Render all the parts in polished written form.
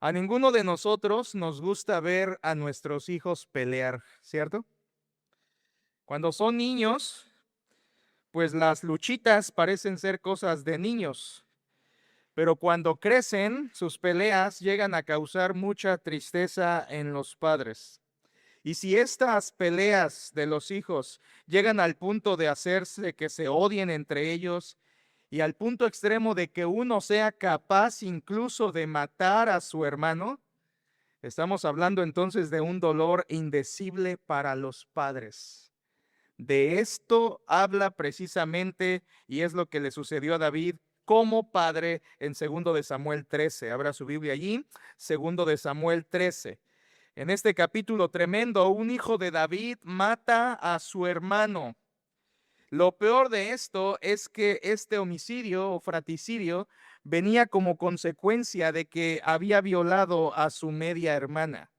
A ninguno de nosotros nos gusta ver a nuestros hijos pelear, ¿cierto? Cuando son niños, pues las luchitas parecen ser cosas de niños, pero cuando crecen, sus peleas llegan a causar mucha tristeza en los padres. Y si estas peleas de los hijos llegan al punto de hacerse que se odien entre ellos y al punto extremo de que uno sea capaz incluso de matar a su hermano, estamos hablando entonces de un dolor indecible para los padres. De esto habla precisamente y es lo que le sucedió a David como padre en segundo de Samuel 13. Abra su Biblia allí, segundo de Samuel 13. En este capítulo tremendo, un hijo de David mata a su hermano. Lo peor de esto es que este homicidio o fratricidio venía como consecuencia de que había violado a su media hermana.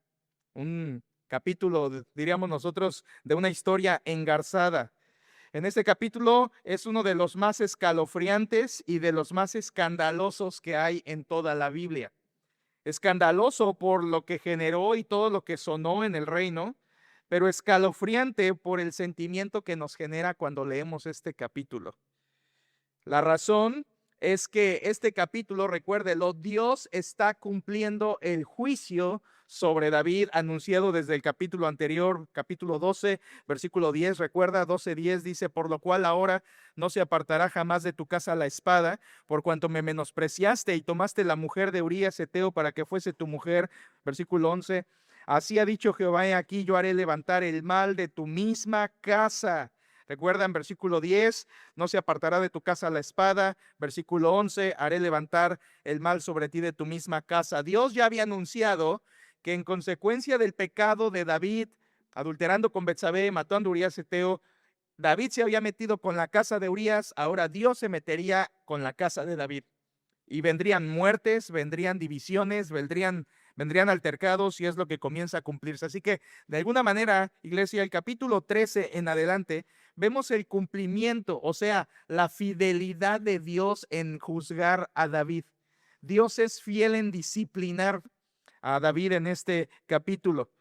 Un capítulo, diríamos nosotros, de una historia engarzada. En este capítulo es uno de los más escalofriantes y de los más escandalosos que hay en toda la Biblia. Escandaloso por lo que generó y todo lo que sonó en el reino, pero escalofriante por el sentimiento que nos genera cuando leemos este capítulo. La razón es que este capítulo, recuérdelo, Dios está cumpliendo el juicio sobre David anunciado desde el capítulo anterior, capítulo 12, versículo 10. Recuerda, 12:10 dice: por lo cual ahora no se apartará jamás de tu casa la espada, por cuanto me menospreciaste y tomaste la mujer de Urías Heteo para que fuese tu mujer. Versículo 11. Así ha dicho Jehová: he aquí yo haré levantar el mal de tu misma casa. Recuerda en versículo 10, no se apartará de tu casa la espada. Versículo 11, haré levantar el mal sobre ti de tu misma casa. Dios ya había anunciado que en consecuencia del pecado de David, adulterando con Betsabé, matando a Urías Heteo, David se había metido con la casa de Urías, ahora Dios se metería con la casa de David. Y vendrían muertes, vendrían divisiones, vendrían altercados y es lo que comienza a cumplirse. Así que, de alguna manera, iglesia, el capítulo 13 en adelante, vemos el cumplimiento, o sea, la fidelidad de Dios en juzgar a David. Dios es fiel en disciplinar a David en este capítulo.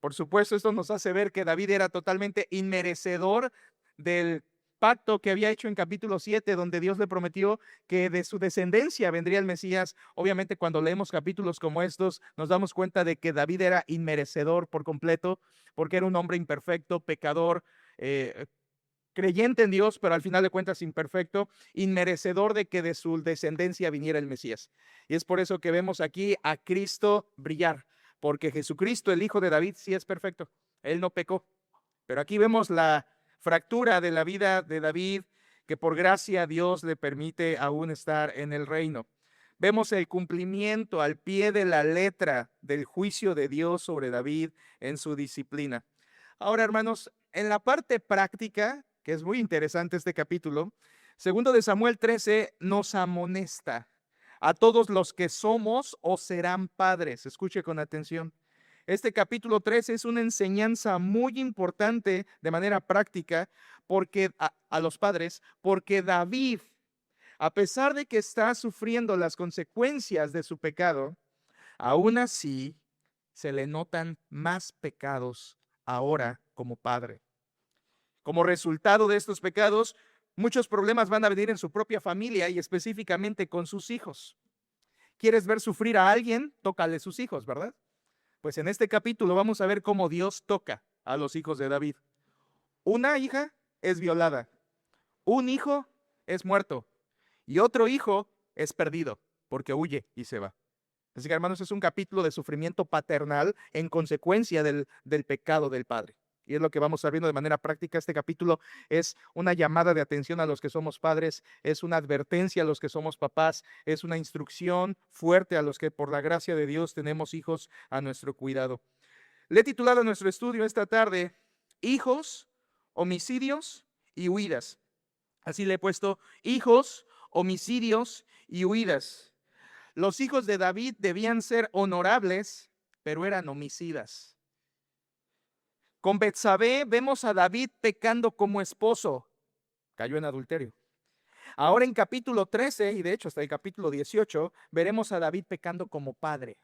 Por supuesto, esto nos hace ver que David era totalmente inmerecedor del pacto que había hecho en capítulo 7, donde Dios le prometió que de su descendencia vendría el Mesías. Obviamente, cuando leemos capítulos como estos, nos damos cuenta de que David era inmerecedor por completo, porque era un hombre imperfecto, pecador, creyente en Dios, pero al final de cuentas imperfecto, inmerecedor de que de su descendencia viniera el Mesías. Y es por eso que vemos aquí a Cristo brillar, porque Jesucristo, el Hijo de David, sí es perfecto. Él no pecó. Pero aquí vemos la fractura de la vida de David, que por gracia Dios le permite aún estar en el reino. Vemos el cumplimiento al pie de la letra del juicio de Dios sobre David en su disciplina. Ahora, hermanos, en la parte práctica, que es muy interesante este capítulo, segundo de Samuel 13 nos amonesta a todos los que somos o serán padres. Escuche con atención. Este capítulo 13 es una enseñanza muy importante de manera práctica porque a los padres, porque David, a pesar de que está sufriendo las consecuencias de su pecado, aún así se le notan más pecados ahora como padre. Como resultado de estos pecados, muchos problemas van a venir en su propia familia y específicamente con sus hijos. ¿Quieres ver sufrir a alguien? Tócale sus hijos, ¿verdad? Pues en este capítulo vamos a ver cómo Dios toca a los hijos de David. Una hija es violada, un hijo es muerto y otro hijo es perdido porque huye y se va. Así que, hermanos, es un capítulo de sufrimiento paternal en consecuencia del pecado del padre. Y es lo que vamos a estar viendo de manera práctica. Este capítulo es una llamada de atención a los que somos padres, es una advertencia a los que somos papás, es una instrucción fuerte a los que por la gracia de Dios tenemos hijos a nuestro cuidado. Le he titulado a nuestro estudio esta tarde: hijos, homicidios y huidas. Así le he puesto: hijos, homicidios y huidas. Los hijos de David debían ser honorables, pero eran homicidas. Con Betsabé vemos a David pecando como esposo, cayó en adulterio. Ahora en capítulo 13, y de hecho hasta el capítulo 18, veremos a David pecando como padre.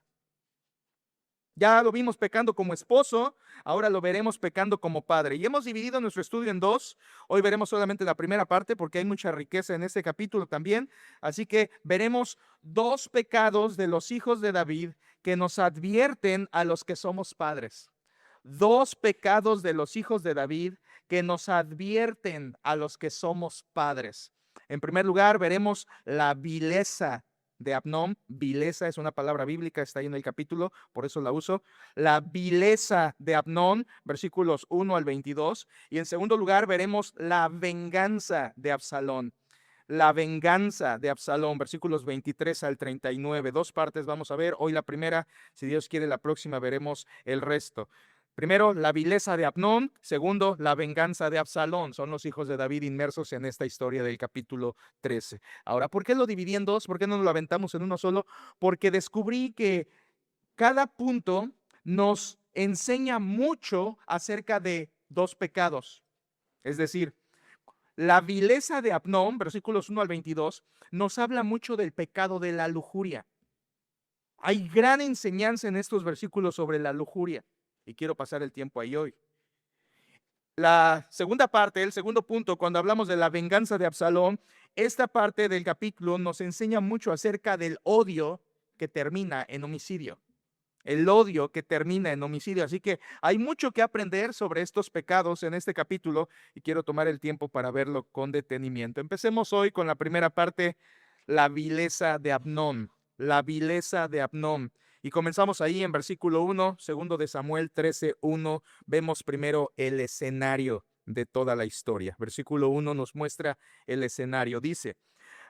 Ya lo vimos pecando como esposo, ahora lo veremos pecando como padre. Y hemos dividido nuestro estudio en dos. Hoy veremos solamente la primera parte porque hay mucha riqueza en este capítulo también. Así que veremos dos pecados de los hijos de David que nos advierten a los que somos padres. Dos pecados de los hijos de David que nos advierten a los que somos padres. En primer lugar, veremos la vileza de Amnón. Vileza es una palabra bíblica, está ahí en el capítulo, por eso la uso. La vileza de Amnón, versículos 1 al 22. Y en segundo lugar, veremos la venganza de Absalón. La venganza de Absalón, versículos 23 al 39. Dos partes vamos a ver. Hoy la primera, si Dios quiere, la próxima veremos el resto. Primero, la vileza de Amnón. Segundo, la venganza de Absalón. Son los hijos de David inmersos en esta historia del capítulo 13. Ahora, ¿por qué lo dividí en dos? ¿Por qué no lo aventamos en uno solo? Porque descubrí que cada punto nos enseña mucho acerca de dos pecados. Es decir, la vileza de Amnón, versículos 1 al 22, nos habla mucho del pecado de la lujuria. Hay gran enseñanza en estos versículos sobre la lujuria y quiero pasar el tiempo ahí hoy. La segunda parte, el segundo punto, cuando hablamos de la venganza de Absalón, esta parte del capítulo nos enseña mucho acerca del odio que termina en homicidio. El odio que termina en homicidio. Así que hay mucho que aprender sobre estos pecados en este capítulo y quiero tomar el tiempo para verlo con detenimiento. Empecemos hoy con la primera parte, la vileza de Amnón. La vileza de Amnón. Y comenzamos ahí en versículo 1, segundo de Samuel 13:1. Vemos primero el escenario de toda la historia. Versículo 1 nos muestra el escenario. Dice: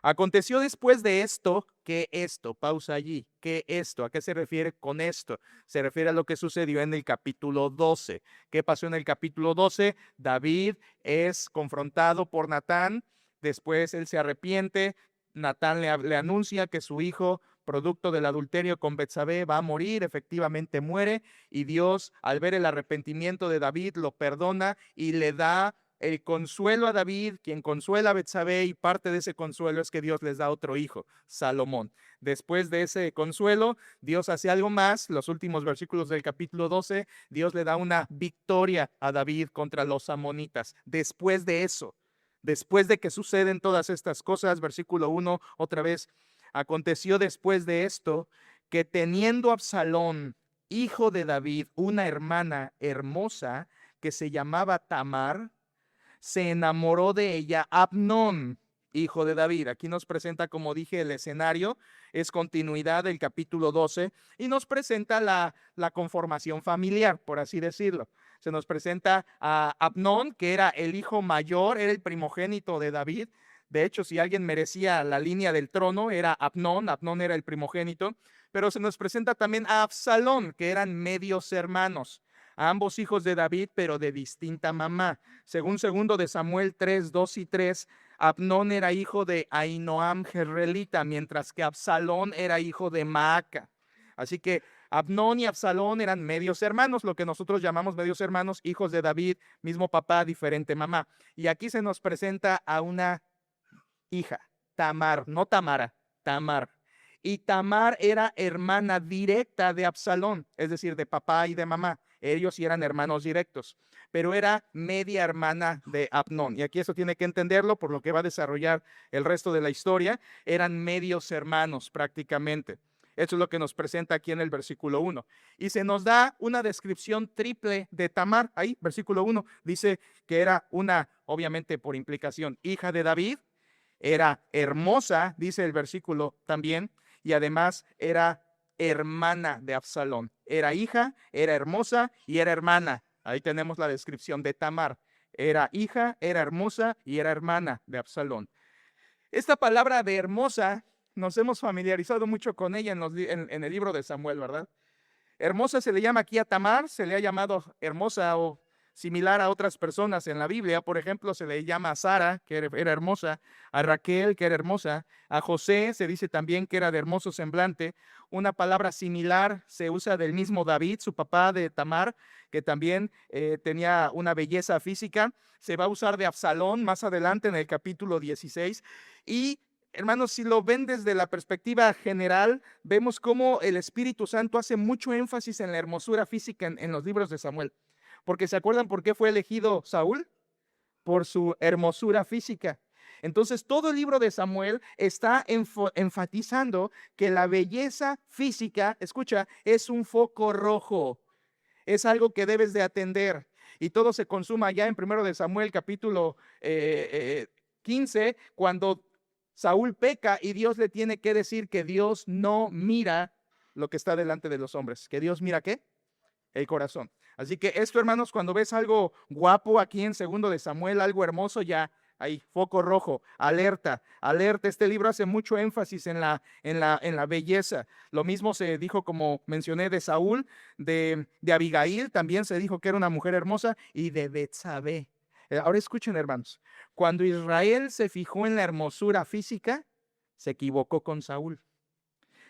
aconteció después de esto, que esto, pausa allí, que esto, ¿a qué se refiere con esto? Se refiere a lo que sucedió en el capítulo 12. ¿Qué pasó en el capítulo 12? David es confrontado por Natán, después él se arrepiente, Natán le anuncia que su hijo, producto del adulterio con Betsabé, va a morir, efectivamente muere, y Dios, al ver el arrepentimiento de David, lo perdona y le da el consuelo a David, quien consuela a Betsabé, y parte de ese consuelo es que Dios les da otro hijo, Salomón. Después de ese consuelo, Dios hace algo más. Los últimos versículos del capítulo 12, Dios le da una victoria a David contra los amonitas. Después de eso, después de que suceden todas estas cosas, versículo 1, otra vez, aconteció después de esto que teniendo Absalón, hijo de David, una hermana hermosa que se llamaba Tamar, se enamoró de ella Amnón, hijo de David. Aquí nos presenta, como dije, el escenario, es continuidad del capítulo 12 y nos presenta la conformación familiar, por así decirlo. Se nos presenta a Amnón, que era el hijo mayor, era el primogénito de David. De hecho, si alguien merecía la línea del trono, era Amnón. Amnón era el primogénito. Pero se nos presenta también a Absalón, que eran medios hermanos, a ambos hijos de David, pero de distinta mamá. Según segundo de Samuel 3, 2 y 3, Amnón era hijo de Ahinoam Jezreelita, mientras que Absalón era hijo de Maaca. Así que Amnón y Absalón eran medios hermanos, lo que nosotros llamamos medios hermanos, hijos de David, mismo papá, diferente mamá. Y aquí se nos presenta a una hija, Tamar, no Tamara, Tamar. Y Tamar era hermana directa de Absalón, es decir, de papá y de mamá. Ellos sí eran hermanos directos, pero era media hermana de Amnón. Y aquí eso tiene que entenderlo por lo que va a desarrollar el resto de la historia. Eran medios hermanos prácticamente. Eso es lo que nos presenta aquí en el versículo 1. Y se nos da una descripción triple de Tamar. Ahí, versículo 1, dice que era una, obviamente por implicación, hija de David. Era hermosa, dice el versículo también, y además era hermana de Absalón. Era hija, era hermosa y era hermana. Ahí tenemos la descripción de Tamar. Era hija, era hermosa y era hermana de Absalón. Esta palabra de hermosa nos hemos familiarizado mucho con ella en el libro de Samuel, ¿verdad? Hermosa se le llama aquí a Tamar, se le ha llamado hermosa o similar a otras personas en la Biblia. Por ejemplo, se le llama a Sara, que era hermosa, a Raquel, que era hermosa, a José se dice también que era de hermoso semblante. Una palabra similar se usa del mismo David, su papá de Tamar, que también tenía una belleza física. Se va a usar de Absalón más adelante en el capítulo 16. Y hermanos, si lo ven desde la perspectiva general, vemos cómo el Espíritu Santo hace mucho énfasis en la hermosura física en los libros de Samuel. Porque ¿se acuerdan por qué fue elegido Saúl? Por su hermosura física. Entonces, todo el libro de Samuel está enfatizando que la belleza física, escucha, es un foco rojo, es algo que debes de atender. Y todo se consuma ya en 1 de Samuel capítulo 15, cuando Saúl peca y Dios le tiene que decir que Dios no mira lo que está delante de los hombres. ¿Que Dios mira qué? El corazón. Así que esto, hermanos, cuando ves algo guapo aquí en 2 de Samuel, algo hermoso, ya ahí, foco rojo, alerta, alerta. Este libro hace mucho énfasis en la belleza. Lo mismo se dijo, como mencioné, de Saúl, de Abigail, también se dijo que era una mujer hermosa, y de Betsabé. Ahora escuchen, hermanos, cuando Israel se fijó en la hermosura física, se equivocó con Saúl.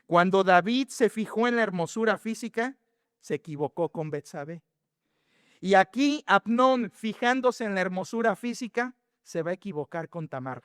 Cuando David se fijó en la hermosura física, se equivocó con Betsabé. Y aquí Amnón, fijándose en la hermosura física, se va a equivocar con Tamar.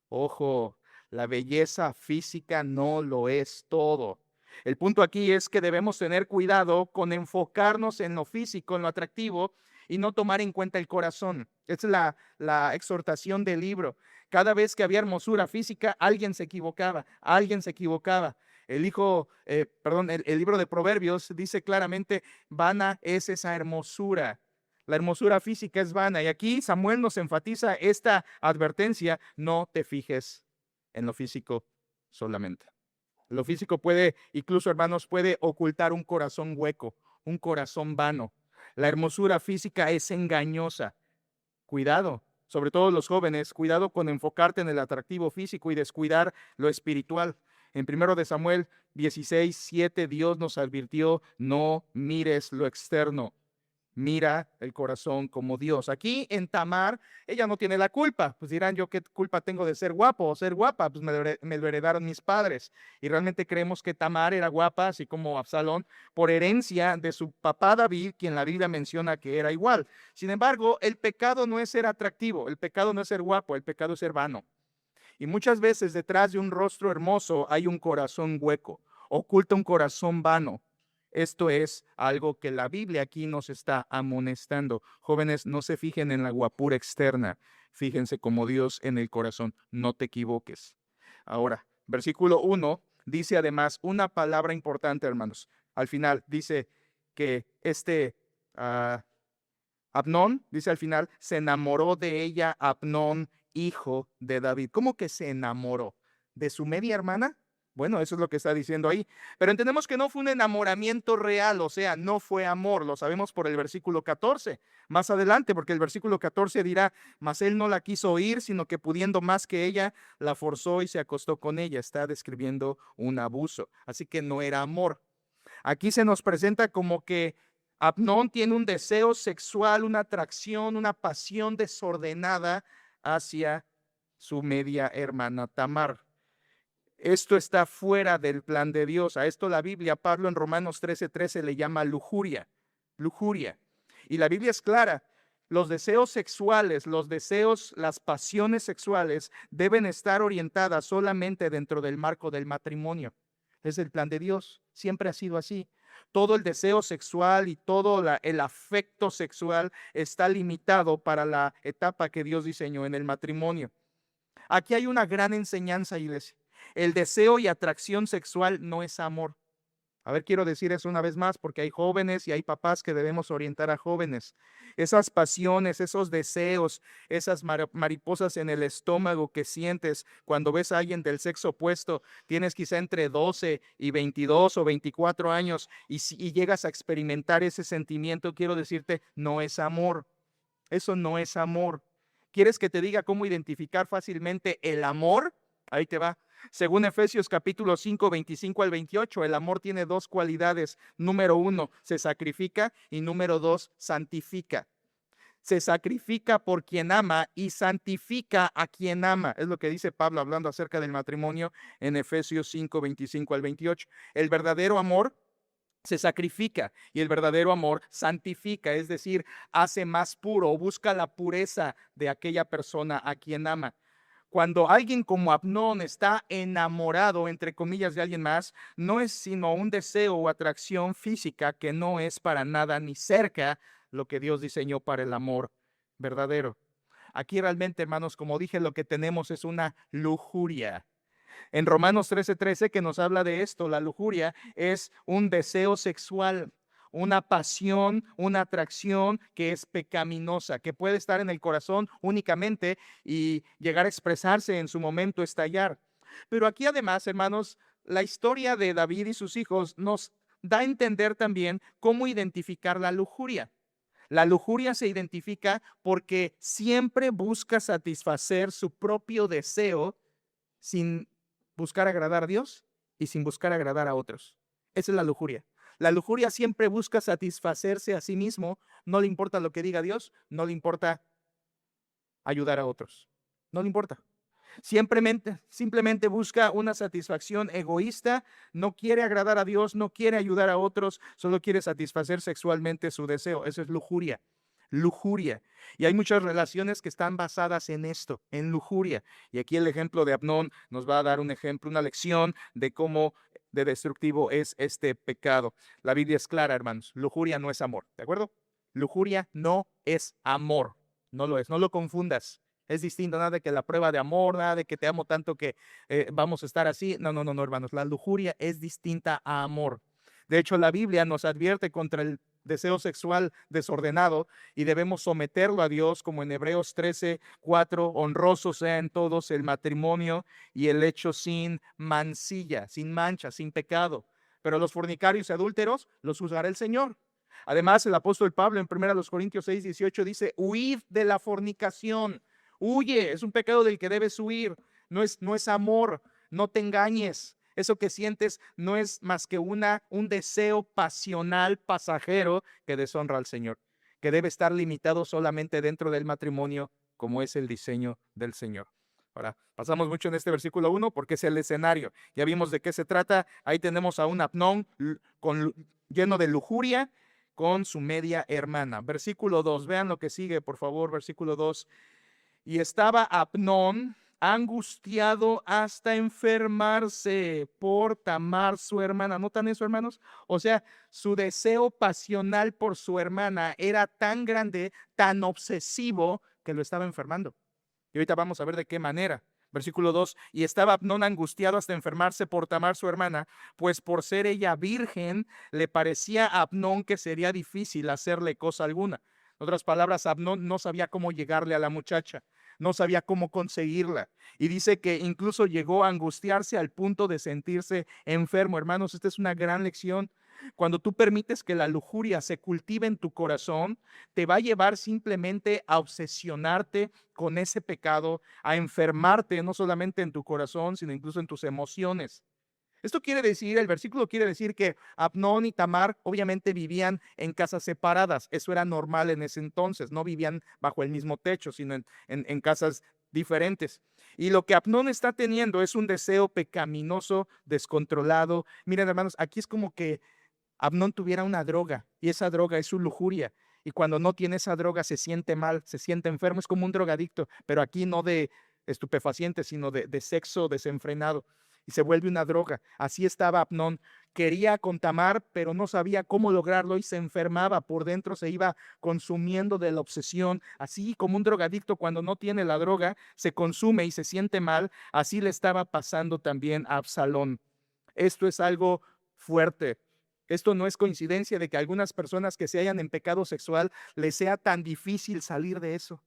Ojo, la belleza física no lo es todo. El punto aquí es que debemos tener cuidado con enfocarnos en lo físico, en lo atractivo, y no tomar en cuenta el corazón. Esa es la exhortación del libro. Cada vez que había hermosura física, alguien se equivocaba, alguien se equivocaba. El libro de Proverbios dice claramente, vana es esa hermosura. La hermosura física es vana. Y aquí Samuel nos enfatiza esta advertencia: no te fijes en lo físico solamente. Lo físico puede, incluso, hermanos, puede ocultar un corazón hueco, un corazón vano. La hermosura física es engañosa. Cuidado, sobre todo los jóvenes, cuidado con enfocarte en el atractivo físico y descuidar lo espiritual. En 1 de Samuel 16:7, Dios nos advirtió: no mires lo externo, mira el corazón como Dios. Aquí en Tamar, ella no tiene la culpa. Pues dirán, ¿yo qué culpa tengo de ser guapo o ser guapa? Pues me lo heredaron mis padres. Y realmente creemos que Tamar era guapa, así como Absalón, por herencia de su papá David, quien la Biblia menciona que era igual. Sin embargo, el pecado no es ser atractivo, el pecado no es ser guapo, el pecado es ser vano. Y muchas veces detrás de un rostro hermoso hay un corazón hueco, oculta un corazón vano. Esto es algo que la Biblia aquí nos está amonestando. Jóvenes, no se fijen en la guapura externa, fíjense como Dios en el corazón, no te equivoques. Ahora, versículo 1 dice además una palabra importante, hermanos. Al final dice que Amnón, dice al final, se enamoró de ella Amnón, hijo de David. ¿Cómo que se enamoró? ¿De su media hermana? Bueno, eso es lo que está diciendo ahí. Pero entendemos que no fue un enamoramiento real, o sea, no fue amor. Lo sabemos por el versículo 14. Más adelante, porque el versículo 14 dirá, mas él no la quiso oír, sino que pudiendo más que ella, la forzó y se acostó con ella. Está describiendo un abuso. Así que no era amor. Aquí se nos presenta como que Amnón tiene un deseo sexual, una atracción, una pasión desordenada hacia su media hermana Tamar. Esto está fuera del plan de Dios. A esto la Biblia, Pablo en Romanos 13:13 le llama lujuria, lujuria. Y la Biblia es clara. Los deseos sexuales, los deseos, las pasiones sexuales deben estar orientadas solamente dentro del marco del matrimonio. Es el plan de Dios. Siempre ha sido así. Todo el deseo sexual y todo el afecto sexual está limitado para la etapa que Dios diseñó en el matrimonio. Aquí hay una gran enseñanza, iglesia. El deseo y atracción sexual no es amor. A ver, quiero decir eso una vez más, porque hay jóvenes y hay papás que debemos orientar a jóvenes. Esas pasiones, esos deseos, esas mariposas en el estómago que sientes cuando ves a alguien del sexo opuesto, tienes quizá entre 12 y 22 o 24 años y llegas a experimentar ese sentimiento, quiero decirte, no es amor. Eso no es amor. ¿Quieres que te diga cómo identificar fácilmente el amor? Ahí te va. Según Efesios capítulo 5, 25 al 28, el amor tiene dos cualidades. Número 1, se sacrifica, y número 2, santifica. Se sacrifica por quien ama y santifica a quien ama. Es lo que dice Pablo hablando acerca del matrimonio en Efesios 5, 25 al 28. El verdadero amor se sacrifica, y el verdadero amor santifica, es decir, hace más puro o busca la pureza de aquella persona a quien ama. Cuando alguien como Amnón está enamorado, entre comillas, de alguien más, no es sino un deseo o atracción física que no es para nada ni cerca lo que Dios diseñó para el amor verdadero. Aquí realmente, hermanos, como dije, lo que tenemos es una lujuria. En Romanos 13:13, que nos habla de esto, la lujuria es un deseo sexual, una pasión, una atracción que es pecaminosa, que puede estar en el corazón únicamente y llegar a expresarse en su momento, estallar. Pero aquí además, hermanos, la historia de David y sus hijos nos da a entender también cómo identificar la lujuria. La lujuria se identifica porque siempre busca satisfacer su propio deseo sin buscar agradar a Dios y sin buscar agradar a otros. Esa es la lujuria. La lujuria siempre busca satisfacerse a sí mismo, no le importa lo que diga Dios, no le importa ayudar a otros, no le importa. Simplemente busca una satisfacción egoísta, no quiere agradar a Dios, no quiere ayudar a otros, solo quiere satisfacer sexualmente su deseo. Eso es lujuria. Lujuria. Y hay muchas relaciones que están basadas en esto, en lujuria. Y aquí el ejemplo de Amnón nos va a dar un ejemplo, una lección de cómo de destructivo es este pecado. La Biblia es clara, hermanos. Lujuria no es amor, ¿de acuerdo? Lujuria no es amor. No lo es, no lo confundas. Es distinto, nada de que la prueba de amor, nada de que te amo tanto que vamos a estar así. No, no, no, no, hermanos. La lujuria es distinta a amor. De hecho, la Biblia nos advierte contra el deseo sexual desordenado y debemos someterlo a Dios, como en Hebreos 13:4, honrosos sean todos el matrimonio y el hecho sin mancilla, sin mancha, sin pecado. Pero los fornicarios y adúlteros los juzgará el Señor. Además, el apóstol Pablo en 1 Corintios 6:18 dice, huid de la fornicación. Huye, es un pecado del que debes huir. No es amor, no te engañes. Eso que sientes no es más que un deseo pasional pasajero que deshonra al Señor, que debe estar limitado solamente dentro del matrimonio, como es el diseño del Señor. Ahora, pasamos mucho en este versículo 1 porque es el escenario. Ya vimos de qué se trata. Ahí tenemos a un Amnón lleno de lujuria con su media hermana. Versículo 2, vean lo que sigue, por favor, versículo 2. Y estaba Amnón angustiado hasta enfermarse por Tamar, su hermana. ¿Notan eso, hermanos? O sea, su deseo pasional por su hermana era tan grande, tan obsesivo, que lo estaba enfermando. Y ahorita vamos a ver de qué manera. Versículo 2, y estaba Amnón angustiado hasta enfermarse por Tamar, su hermana, pues por ser ella virgen, le parecía a Amnón que sería difícil hacerle cosa alguna. En otras palabras, Amnón no sabía cómo llegarle a la muchacha, no sabía cómo conseguirla. Y dice que incluso llegó a angustiarse al punto de sentirse enfermo. Hermanos, esta es una gran lección. Cuando tú permites que la lujuria se cultive en tu corazón, te va a llevar simplemente a obsesionarte con ese pecado, a enfermarte no solamente en tu corazón, sino incluso en tus emociones. Esto quiere decir, el versículo quiere decir que Amnón y Tamar obviamente vivían en casas separadas. Eso era normal en ese entonces. No vivían bajo el mismo techo, sino en casas diferentes. Y lo que Amnón está teniendo es un deseo pecaminoso, descontrolado. Miren, hermanos, aquí es como que Amnón tuviera una droga y esa droga es su lujuria. Y cuando no tiene esa droga se siente mal, se siente enfermo, es como un drogadicto, pero aquí no de estupefacientes, sino de sexo desenfrenado. Y se vuelve una droga. Así estaba Amnón. Quería con Tamar, pero no sabía cómo lograrlo y se enfermaba por dentro, se iba consumiendo de la obsesión. Así como un drogadicto cuando no tiene la droga se consume y se siente mal, así le estaba pasando también a Absalón. Esto es algo fuerte. Esto no es coincidencia de que a algunas personas que se hallan en pecado sexual les sea tan difícil salir de eso.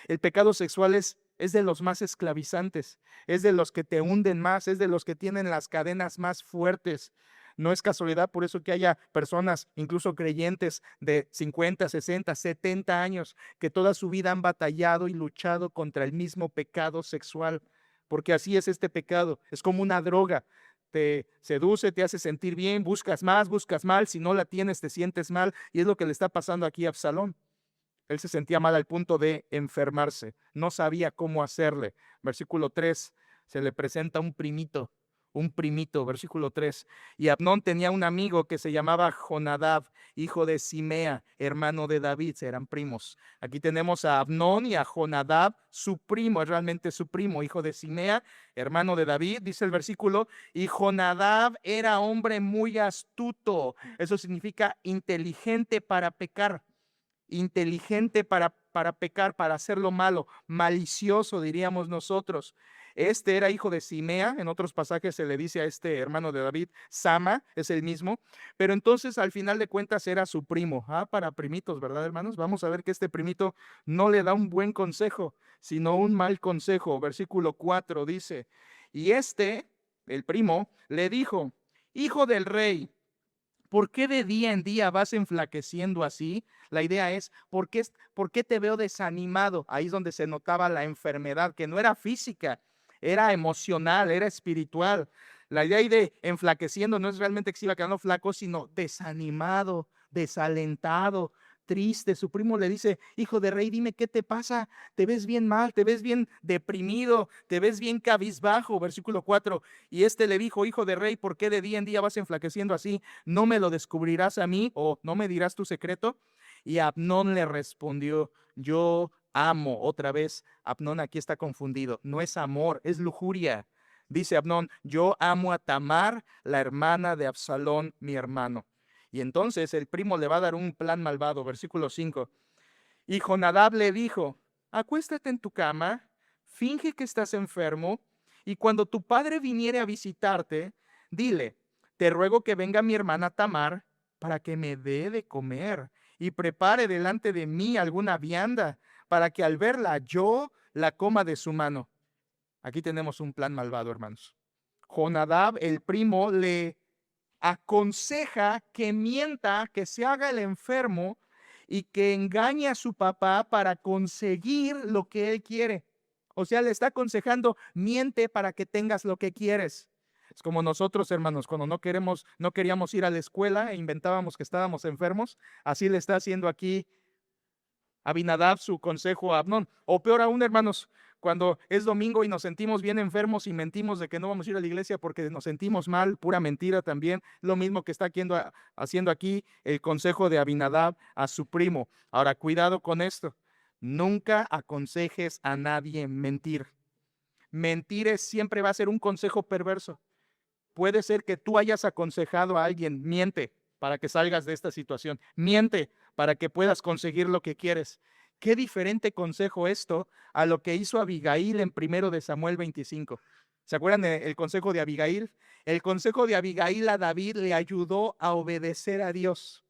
El pecado sexual es de los más esclavizantes, es de los que te hunden más, es de los que tienen las cadenas más fuertes. No es casualidad por eso que haya personas, incluso creyentes de 50, 60, 70 años, que toda su vida han batallado y luchado contra el mismo pecado sexual, porque así es este pecado, es como una droga. Te seduce, te hace sentir bien, buscas más, buscas mal, si no la tienes te sientes mal, y es lo que le está pasando aquí a Absalón. Él se sentía mal al punto de enfermarse, no sabía cómo hacerle. Versículo 3, se le presenta un primito, un primito, versículo 3. Y Abnón tenía un amigo que se llamaba Jonadab, hijo de Simea, hermano de David, eran primos. Aquí tenemos a Abnón y a Jonadab, su primo, es realmente su primo, hijo de Simea, hermano de David, dice el versículo, y Jonadab era hombre muy astuto, eso significa inteligente para pecar. Inteligente para pecar, para hacer lo malo, malicioso, diríamos nosotros. Este era hijo de Simea, en otros pasajes se le dice a este hermano de David, Sama, es el mismo, pero entonces al final de cuentas era su primo. Para primitos, ¿verdad, hermanos? Vamos a ver que este primito no le da un buen consejo, sino un mal consejo. Versículo 4 dice, y este, el primo, le dijo, hijo del rey, ¿por qué de día en día vas enflaqueciendo así? La idea es, ¿por qué te veo desanimado? Ahí es donde se notaba la enfermedad, que no era física, era emocional, era espiritual. La idea ahí de enflaqueciendo no es realmente que se iba quedando flaco, sino desanimado, desalentado, triste. Su primo le dice, hijo de rey, dime qué te pasa. Te ves bien mal, te ves bien deprimido, te ves bien cabizbajo. Versículo 4. Y este le dijo, hijo de rey, ¿por qué de día en día vas enflaqueciendo así? ¿No me lo descubrirás a mí o no me dirás tu secreto? Y Abnón le respondió, yo amo. Otra vez, Abnón aquí está confundido. No es amor, es lujuria. Dice Abnón, yo amo a Tamar, la hermana de Absalón, mi hermano. Y entonces el primo le va a dar un plan malvado. Versículo 5. Y Jonadab le dijo, acuéstate en tu cama, finge que estás enfermo, y cuando tu padre viniere a visitarte, dile, te ruego que venga mi hermana Tamar para que me dé de comer y prepare delante de mí alguna vianda, para que al verla yo la coma de su mano. Aquí tenemos un plan malvado, hermanos. Jonadab, el primo, le aconseja que mienta, que se haga el enfermo y que engañe a su papá para conseguir lo que él quiere. O sea, le está aconsejando, miente para que tengas lo que quieres. Es como nosotros, hermanos, cuando no queríamos ir a la escuela e inventábamos que estábamos enfermos, así le está haciendo aquí Abinadab su consejo a Abnón. O peor aún, hermanos, cuando es domingo y nos sentimos bien enfermos y mentimos de que no vamos a ir a la iglesia porque nos sentimos mal, pura mentira también, lo mismo que está haciendo aquí el consejo de Abinadab a su primo. Ahora, cuidado con esto. Nunca aconsejes a nadie mentir. Mentir siempre va a ser un consejo perverso. Puede ser que tú hayas aconsejado a alguien, miente para que salgas de esta situación, miente para que puedas conseguir lo que quieres. Qué diferente consejo esto a lo que hizo Abigail en 1 de Samuel 25. ¿Se acuerdan del consejo de Abigail? El consejo de Abigail a David le ayudó a obedecer a Dios.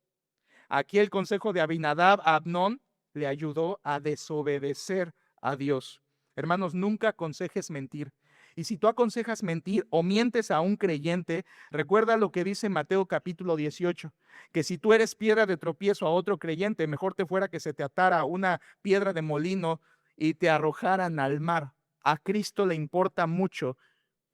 Aquí el consejo de Abinadab a Abnón le ayudó a desobedecer a Dios. Hermanos, nunca aconsejes mentir. Y si tú aconsejas mentir o mientes a un creyente, recuerda lo que dice Mateo capítulo 18, que si tú eres piedra de tropiezo a otro creyente, mejor te fuera que se te atara una piedra de molino y te arrojaran al mar. A Cristo le importa mucho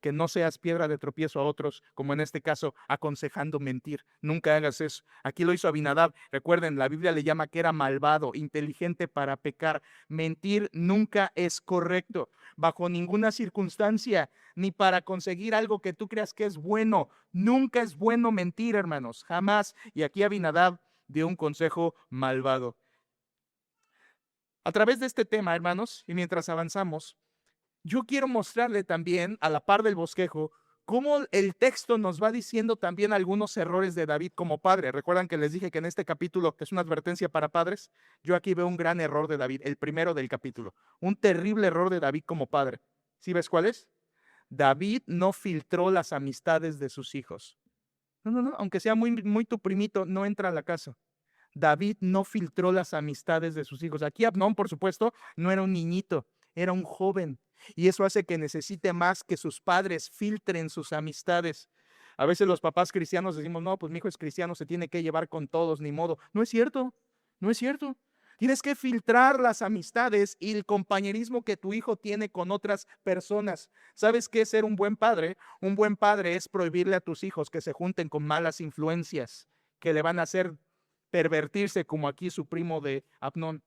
que no seas piedra de tropiezo a otros, como en este caso, aconsejando mentir. Nunca hagas eso. Aquí lo hizo Abinadab. Recuerden, la Biblia le llama que era malvado, inteligente para pecar. Mentir nunca es correcto, bajo ninguna circunstancia, ni para conseguir algo que tú creas que es bueno. Nunca es bueno mentir, hermanos, jamás. Y aquí Abinadab dio un consejo malvado. A través de este tema, hermanos, y mientras avanzamos, yo quiero mostrarle también, a la par del bosquejo, cómo el texto nos va diciendo también algunos errores de David como padre. ¿Recuerdan que les dije que en este capítulo es una advertencia para padres? Yo aquí veo un gran error de David, el primero del capítulo. Un terrible error de David como padre. ¿Sí ves cuál es? David no filtró las amistades de sus hijos. No, aunque sea muy tu primito, no entra a la casa. David no filtró las amistades de sus hijos. Aquí Abnón, por supuesto, no era un niñito, era un joven. Y eso hace que necesite más que sus padres filtren sus amistades. A veces los papás cristianos decimos, no, pues mi hijo es cristiano, se tiene que llevar con todos, ni modo. No es cierto, no es cierto. Tienes que filtrar las amistades y el compañerismo que tu hijo tiene con otras personas. ¿Sabes qué es ser un buen padre? Un buen padre es prohibirle a tus hijos que se junten con malas influencias, que le van a hacer pervertirse, como aquí su primo de Abnón.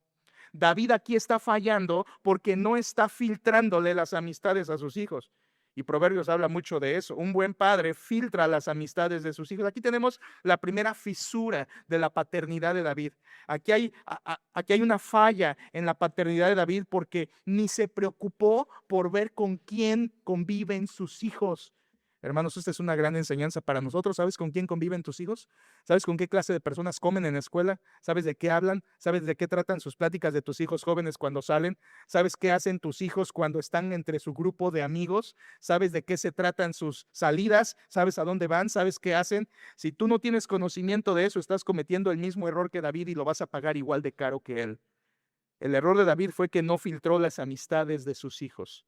David aquí está fallando porque no está filtrándole las amistades a sus hijos. Y Proverbios habla mucho de eso. Un buen padre filtra las amistades de sus hijos. Aquí tenemos la primera fisura de la paternidad de David. Aquí hay una falla en la paternidad de David porque ni se preocupó por ver con quién conviven sus hijos. Hermanos, esta es una gran enseñanza para nosotros. ¿Sabes con quién conviven tus hijos? ¿Sabes con qué clase de personas comen en la escuela? ¿Sabes de qué hablan? ¿Sabes de qué tratan sus pláticas de tus hijos jóvenes cuando salen? ¿Sabes qué hacen tus hijos cuando están entre su grupo de amigos? ¿Sabes de qué se tratan sus salidas? ¿Sabes a dónde van? ¿Sabes qué hacen? Si tú no tienes conocimiento de eso, estás cometiendo el mismo error que David y lo vas a pagar igual de caro que él. El error de David fue que no filtró las amistades de sus hijos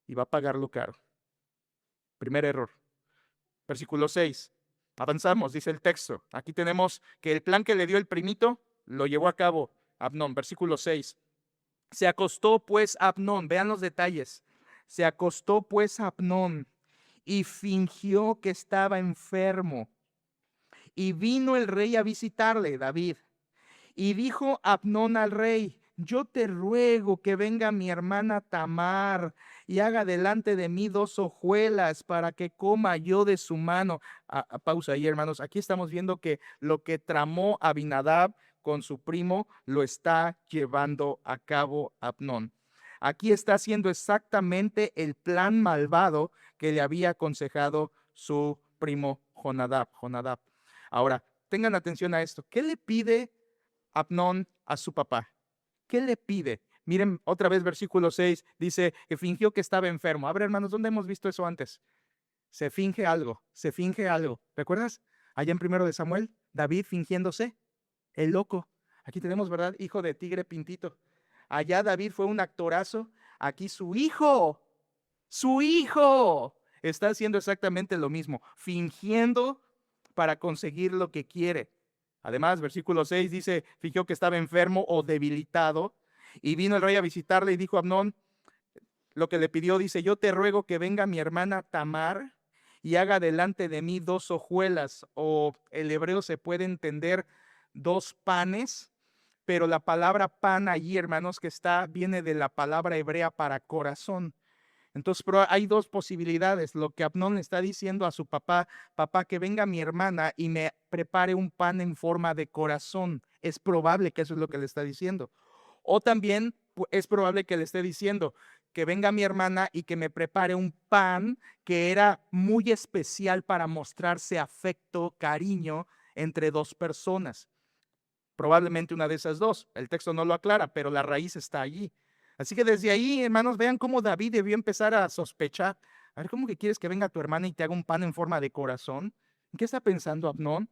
y va a pagarlo caro. Primer error. Versículo 6. Avanzamos, dice el texto. Aquí tenemos que el plan que le dio el primito lo llevó a cabo Abnón. Versículo 6. Se acostó pues Abnón, vean los detalles. Se acostó pues Abnón y fingió que estaba enfermo. Y vino el rey a visitarle, David. Y dijo Abnón al rey: yo te ruego que venga mi hermana Tamar y haga delante de mí 2 hojuelas para que coma yo de su mano. Pausa ahí, hermanos. Aquí estamos viendo que lo que tramó Abinadab con su primo lo está llevando a cabo Abnón. Aquí está haciendo exactamente el plan malvado que le había aconsejado su primo Jonadab. Ahora, tengan atención a esto. ¿Qué le pide Abnón a su papá? ¿Qué le pide? Miren otra vez versículo 6, dice que fingió que estaba enfermo. A ver, hermanos, ¿dónde hemos visto eso antes? Se finge algo. ¿Recuerdas? Allá en 1 de Samuel, David fingiéndose el loco. Aquí tenemos, ¿verdad? Hijo de tigre pintito. Allá David fue un actorazo. Aquí su hijo está haciendo exactamente lo mismo, fingiendo para conseguir lo que quiere. Además, versículo 6 dice, fingió que estaba enfermo o debilitado, y vino el rey a visitarle y dijo a Abnón lo que le pidió, dice: yo te ruego que venga mi hermana Tamar y haga delante de mí 2 hojuelas, o el hebreo se puede entender 2 panes, pero la palabra pan allí, hermanos, viene de la palabra hebrea para corazón. Entonces, pero hay 2 posibilidades. Lo que Abnón le está diciendo a su papá: papá, que venga mi hermana y me prepare un pan en forma de corazón. Es probable que eso es lo que le está diciendo. O también es probable que le esté diciendo que venga mi hermana y que me prepare un pan que era muy especial para mostrarse afecto, cariño entre 2 personas. Probablemente una de esas 2. El texto no lo aclara, pero la raíz está allí. Así que desde ahí, hermanos, vean cómo David debió empezar a sospechar. A ver, ¿cómo que quieres que venga tu hermana y te haga un pan en forma de corazón? ¿En qué está pensando Abnón?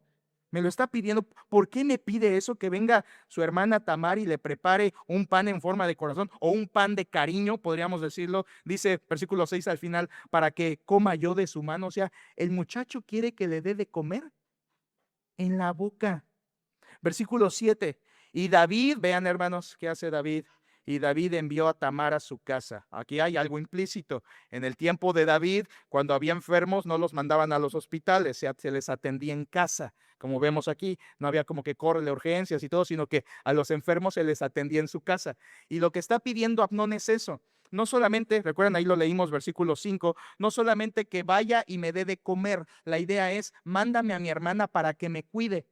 Me lo está pidiendo. ¿Por qué me pide eso? Que venga su hermana Tamar y le prepare un pan en forma de corazón, o un pan de cariño, podríamos decirlo. Dice versículo 6 al final, para que coma yo de su mano. O sea, el muchacho quiere que le dé de comer en la boca. Versículo 7. Y David, vean, hermanos, ¿qué hace David? Y David envió a Tamar a su casa. Aquí hay algo implícito. En el tiempo de David, cuando había enfermos, no los mandaban a los hospitales, se les atendía en casa. Como vemos aquí, no había como que córrele urgencias y todo, sino que a los enfermos se les atendía en su casa. Y lo que está pidiendo Abnón es eso. No solamente, recuerdan, ahí lo leímos, versículo 5, no solamente que vaya y me dé de comer. La idea es: mándame a mi hermana para que me cuide.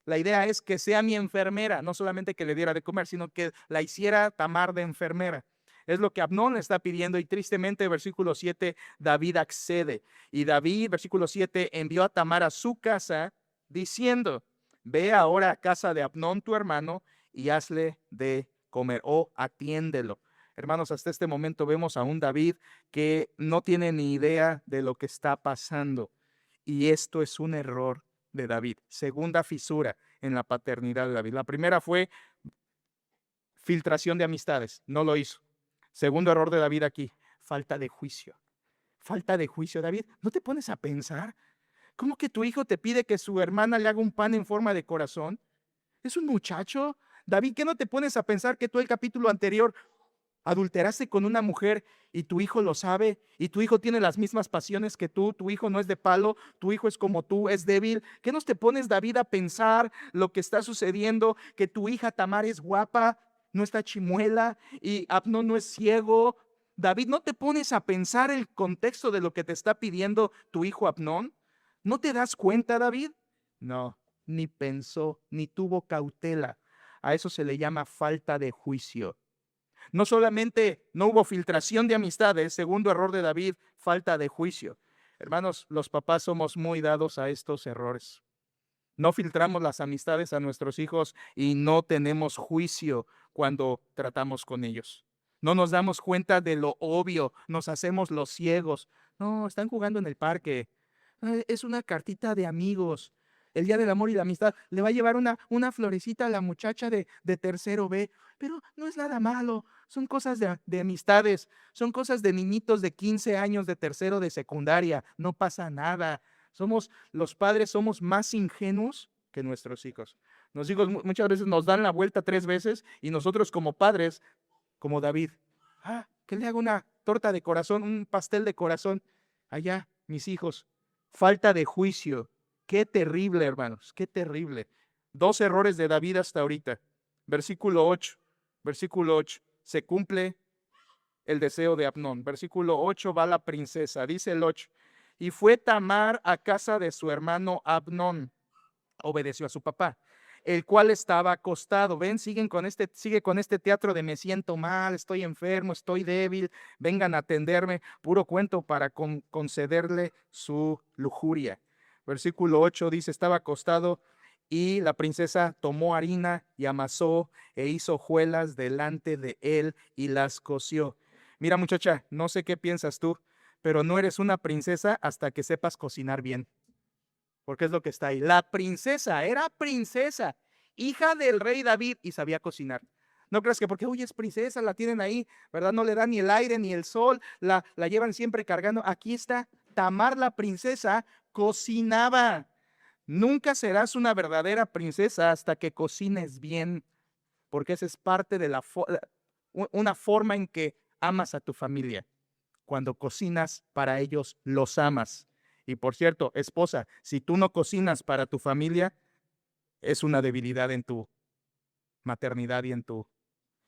La idea es que sea mi enfermera, no solamente que le diera de comer, sino que la hiciera Tamar de enfermera. Es lo que Abnón le está pidiendo, y tristemente, versículo 7, David accede. Y David, versículo 7, envió a Tamar a su casa diciendo: ve ahora a casa de Abnón tu hermano y hazle de comer, o atiéndelo. Hermanos, hasta este momento vemos a un David que no tiene ni idea de lo que está pasando. Y esto es un error de David. Segunda fisura en la paternidad de David. La primera fue filtración de amistades. No lo hizo. Segundo error de David aquí: falta de juicio. Falta de juicio. David, ¿no te pones a pensar? ¿Cómo que tu hijo te pide que su hermana le haga un pan en forma de corazón? Es un muchacho. David, ¿qué no te pones a pensar que tú el capítulo anterior adulteraste con una mujer y tu hijo lo sabe, y tu hijo tiene las mismas pasiones que tú? Tu hijo no es de palo, tu hijo es como tú, es débil. ¿Qué nos te pones, David, a pensar lo que está sucediendo? Que tu hija Tamar es guapa, no está chimuela, y Abnón no es ciego. David, ¿no te pones a pensar el contexto de lo que te está pidiendo tu hijo Amnón? ¿No te das cuenta, David? No, ni pensó, ni tuvo cautela. A eso se le llama falta de juicio. No solamente no hubo filtración de amistades, segundo error de David, falta de juicio. Hermanos, los papás somos muy dados a estos errores. No filtramos las amistades a nuestros hijos y no tenemos juicio cuando tratamos con ellos. No nos damos cuenta de lo obvio, nos hacemos los ciegos. No, están jugando en el parque. Es una cartita de amigos. El día del amor y la amistad le va a llevar una florecita a la muchacha de tercero B, pero no es nada malo. Son cosas de amistades, son cosas de niñitos de 15 años, de tercero de secundaria. No pasa nada. Los padres somos más ingenuos que nuestros hijos. Los hijos muchas veces nos dan la vuelta 3 veces y nosotros como padres, como David, que le hago una torta de corazón, un pastel de corazón. Allá, mis hijos, falta de juicio. Qué terrible, hermanos, qué terrible. 2 errores de David hasta ahorita. Versículo 8, se cumple el deseo de Amnón. Versículo 8 va la princesa, dice el 8. Y fue Tamar a casa de su hermano Amnón. Obedeció a su papá, el cual estaba acostado. Ven, sigue con este teatro de me siento mal, estoy enfermo, estoy débil, vengan a atenderme. Puro cuento para concederle su lujuria. Versículo 8 dice, estaba acostado y la princesa tomó harina y amasó e hizo hojuelas delante de él y las coció. Mira, muchacha, no sé qué piensas tú, pero no eres una princesa hasta que sepas cocinar bien. Porque es lo que está ahí. La princesa era princesa, hija del rey David y sabía cocinar. No creas que porque, uy, es princesa, la tienen ahí, ¿verdad? No le da ni el aire ni el sol, la llevan siempre cargando. Aquí está, Tamar la princesa cocinaba. Nunca serás una verdadera princesa hasta que cocines bien, porque esa es parte de una forma en que amas a tu familia. Cuando cocinas para ellos, los amas. Y por cierto, esposa, si tú no cocinas para tu familia, es una debilidad en tu maternidad y en tu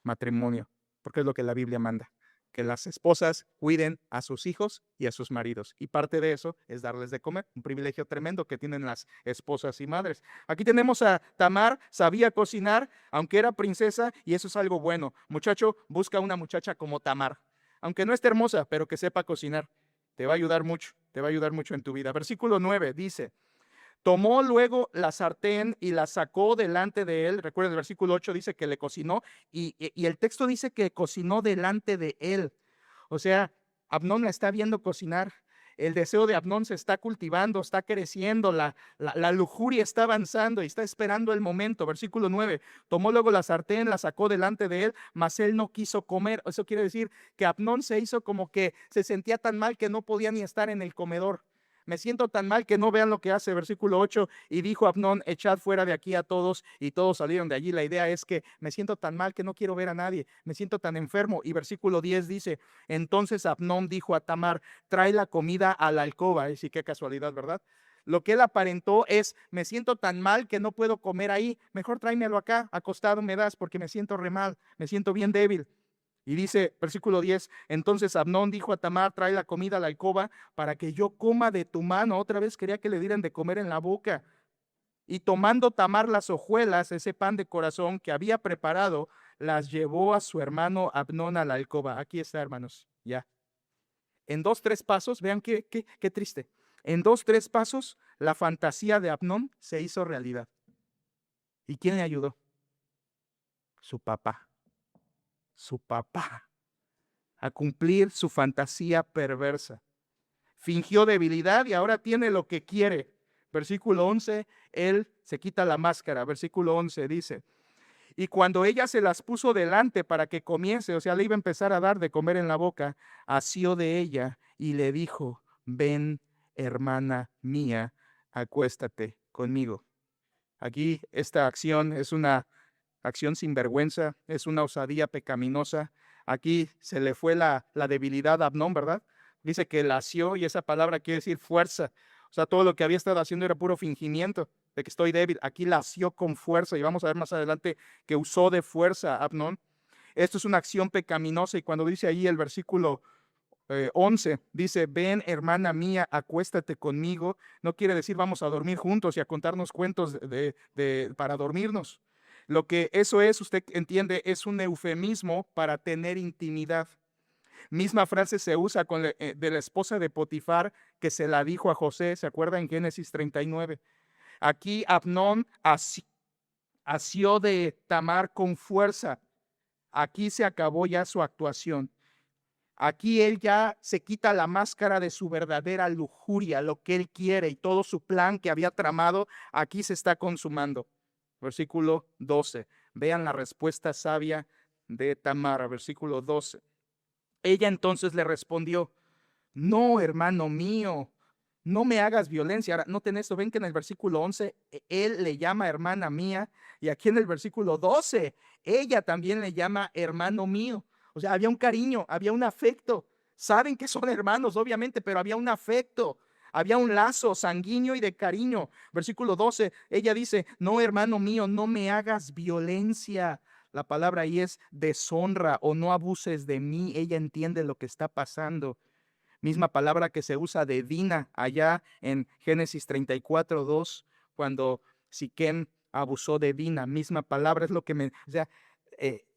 matrimonio, porque es lo que la Biblia manda, que las esposas cuiden a sus hijos y a sus maridos. Y parte de eso es darles de comer, un privilegio tremendo que tienen las esposas y madres. Aquí tenemos a Tamar, sabía cocinar, aunque era princesa, y eso es algo bueno. Muchacho, busca una muchacha como Tamar, aunque no esté hermosa, pero que sepa cocinar. Te va a ayudar mucho en tu vida. Versículo 9 dice, tomó luego la sartén y la sacó delante de él. Recuerden, el versículo 8 dice que le cocinó y el texto dice que cocinó delante de él. O sea, Amnón la está viendo cocinar. El deseo de Amnón se está cultivando, está creciendo, la lujuria está avanzando y está esperando el momento. Versículo 9, tomó luego la sartén, la sacó delante de él, mas él no quiso comer. Eso quiere decir que Amnón se hizo como que se sentía tan mal que no podía ni estar en el comedor. Me siento tan mal que no vean lo que hace. Versículo 8, y dijo Amnón, echad fuera de aquí a todos, y todos salieron de allí. La idea es que me siento tan mal que no quiero ver a nadie, me siento tan enfermo. Y versículo 10 dice, entonces Amnón dijo a Tamar, trae la comida a la alcoba. Y sí, qué casualidad, ¿verdad? Lo que él aparentó es, me siento tan mal que no puedo comer ahí, mejor tráemelo acá, acostado me das, porque me siento re mal, me siento bien débil. Y dice, versículo 10, entonces Amnón dijo a Tamar, trae la comida a la alcoba para que yo coma de tu mano. Otra vez quería que le dieran de comer en la boca. Y tomando Tamar las hojuelas, ese pan de corazón que había preparado, las llevó a su hermano Amnón a la alcoba. Aquí está, hermanos, ya. En 2, 3 pasos, vean qué triste. En 2, 3 pasos, la fantasía de Amnón se hizo realidad. ¿Y quién le ayudó? Su papá a cumplir su fantasía perversa. Fingió debilidad y ahora tiene lo que quiere. Versículo 11, él se quita la máscara. Versículo 11 dice, y cuando ella se las puso delante para que comiese, o sea, le iba a empezar a dar de comer en la boca, asió de ella y le dijo, ven, hermana mía, acuéstate conmigo. Aquí esta acción es una acción sin vergüenza, es una osadía pecaminosa. Aquí se le fue la debilidad a Amnón, ¿verdad? Dice que la asió y esa palabra quiere decir fuerza. O sea, todo lo que había estado haciendo era puro fingimiento de que estoy débil. Aquí la asió con fuerza y vamos a ver más adelante que usó de fuerza a Amnón. Esto es una acción pecaminosa y cuando dice ahí el versículo 11, dice, ven hermana mía, acuéstate conmigo, no quiere decir vamos a dormir juntos y a contarnos cuentos para dormirnos. Lo que eso es, usted entiende, es un eufemismo para tener intimidad. Misma frase se usa de la esposa de Potifar que se la dijo a José, ¿se acuerda en Génesis 39? Aquí Amnón asió de Tamar con fuerza. Aquí se acabó ya su actuación. Aquí él ya se quita la máscara de su verdadera lujuria, lo que él quiere y todo su plan que había tramado, aquí se está consumando. Versículo 12. Vean la respuesta sabia de Tamar, versículo 12. Ella entonces le respondió, no, hermano mío, no me hagas violencia. Ahora, noten esto, ven que en el versículo 11 él le llama hermana mía y aquí en el versículo 12 ella también le llama hermano mío. O sea, había un cariño, había un afecto. Saben que son hermanos, obviamente, pero había un afecto, había un lazo sanguíneo y de cariño. Versículo 12, ella dice, no, hermano mío, no me hagas violencia. La palabra ahí es deshonra o no abuses de mí. Ella entiende lo que está pasando. Misma palabra que se usa de Dina allá en Génesis 34:2, cuando Siquem abusó de Dina. Misma palabra es lo que o sea,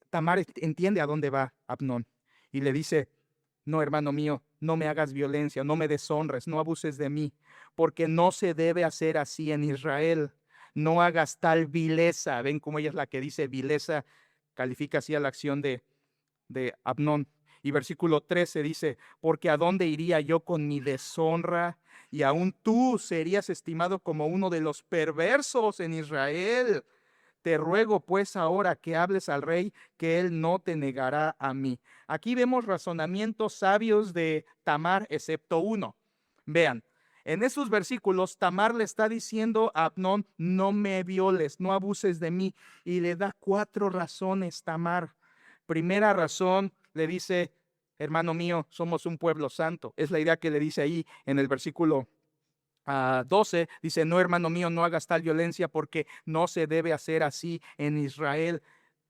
Tamar entiende a dónde va Amnón y le dice, no, hermano mío, no me hagas violencia, no me deshonres, no abuses de mí, porque no se debe hacer así en Israel. No hagas tal vileza. Ven cómo ella es la que dice vileza, califica así a la acción de Amnón. Y versículo 13 dice, porque ¿a dónde iría yo con mi deshonra? Y aún tú serías estimado como uno de los perversos en Israel. Te ruego pues ahora que hables al rey, que él no te negará a mí. Aquí vemos razonamientos sabios de Tamar, excepto uno. Vean, en esos versículos Tamar le está diciendo a Amnón, no me violes, no abuses de mí. Y le da 4 razones Tamar. Primera razón, le dice, hermano mío, somos un pueblo santo. Es la idea que le dice ahí en el versículo 12, dice, no, hermano mío, no hagas tal violencia porque no se debe hacer así en Israel.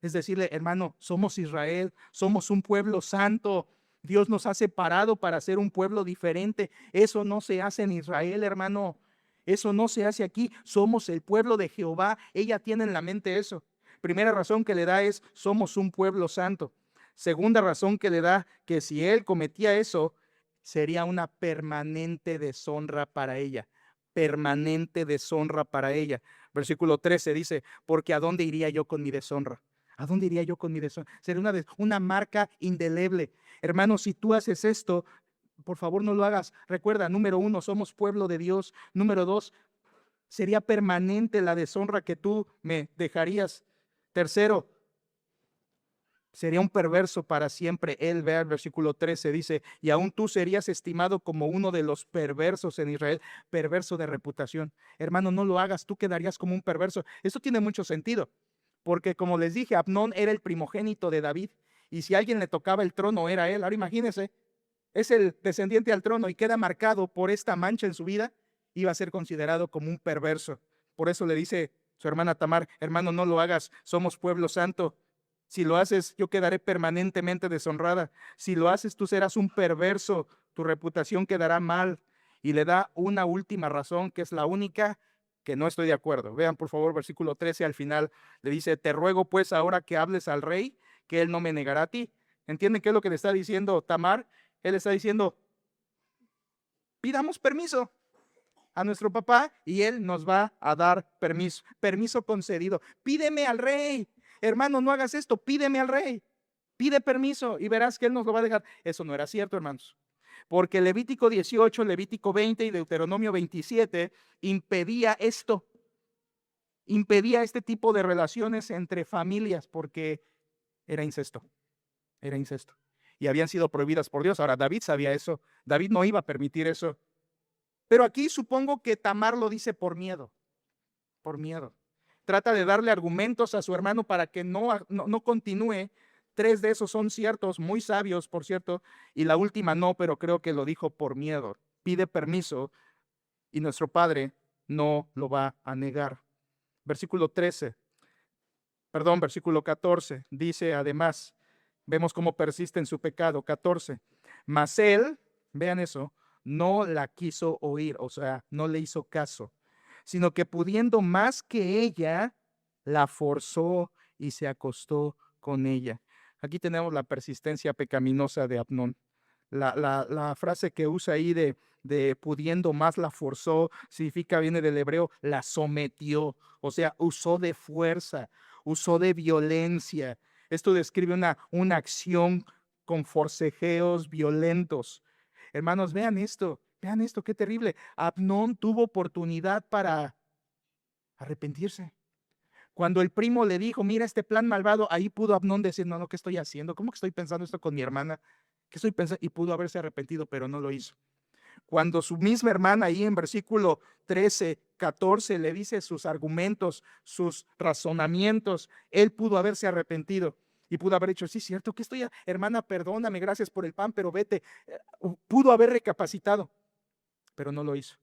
Es decirle, hermano, somos Israel, somos un pueblo santo. Dios nos ha separado para ser un pueblo diferente. Eso no se hace en Israel, hermano. Eso no se hace aquí. Somos el pueblo de Jehová. Ella tiene en la mente eso. Primera razón que le da es, somos un pueblo santo. Segunda razón que le da, que si él cometía eso, sería una permanente deshonra para ella. Permanente deshonra para ella. Versículo 13 dice, porque ¿a dónde iría yo con mi deshonra? ¿A dónde iría yo con mi deshonra? Sería una marca indeleble. Hermano, si tú haces esto, por favor no lo hagas. Recuerda, número 1, somos pueblo de Dios. Número 2, sería permanente la deshonra que tú me dejarías. Tercero, sería un perverso para siempre. Él, vea el versículo 13, dice, y aún tú serías estimado como uno de los perversos en Israel, perverso de reputación. Hermano, no lo hagas, tú quedarías como un perverso. Eso tiene mucho sentido, porque como les dije, Amnón era el primogénito de David, y si alguien le tocaba el trono era él. Ahora imagínense, es el descendiente al trono y queda marcado por esta mancha en su vida, iba a ser considerado como un perverso. Por eso le dice su hermana Tamar, hermano, no lo hagas, somos pueblo santo. Si lo haces, yo quedaré permanentemente deshonrada. Si lo haces, tú serás un perverso, tu reputación quedará mal. Y le da una última razón, que es la única que no estoy de acuerdo. Vean, por favor, versículo 13 al final. Le dice, te ruego pues ahora que hables al rey, que él no me negará a ti. ¿Entienden qué es lo que le está diciendo Tamar? Él está diciendo, pidamos permiso a nuestro papá y él nos va a dar permiso. Permiso concedido. Pídeme al rey. Hermano, no hagas esto, pídeme al rey. Pide permiso y verás que él nos lo va a dejar. Eso no era cierto, hermanos. Porque Levítico 18, Levítico 20 y Deuteronomio 27 impedía esto. Impedía este tipo de relaciones entre familias porque era incesto. Era incesto. Y habían sido prohibidas por Dios. Ahora, David sabía eso. David no iba a permitir eso. Pero aquí supongo que Tamar lo dice por miedo. Por miedo. Trata de darle argumentos a su hermano para que no continúe. 3 de esos son ciertos, muy sabios, por cierto, y la última no, pero creo que lo dijo por miedo. Pide permiso y nuestro Padre no lo va a negar. Versículo 14 dice además, Vemos cómo persiste en su pecado. 14. Mas él, vean eso, no la quiso oír, o sea, no le hizo caso, sino que pudiendo más que ella, la forzó y se acostó con ella. Aquí tenemos la persistencia pecaminosa de Amnón. La frase que usa ahí de pudiendo más la forzó, significa, viene del hebreo, la sometió, o sea, usó de fuerza, usó de violencia. Esto describe una acción con forcejeos violentos. Hermanos, vean esto, qué terrible. Amnón tuvo oportunidad para arrepentirse. Cuando el primo le dijo, mira este plan malvado, ahí pudo Amnón decir, no, no, ¿qué estoy haciendo? ¿Cómo que estoy pensando esto con mi hermana? ¿Qué estoy pensando? Y pudo haberse arrepentido, pero no lo hizo. Cuando su misma hermana ahí en versículo 13, 14 le dice sus argumentos, sus razonamientos, él pudo haberse arrepentido y pudo haber dicho, sí, cierto, que estoy, hermana, perdóname, gracias por el pan, pero vete. Pudo haber recapacitado, pero no lo hizo.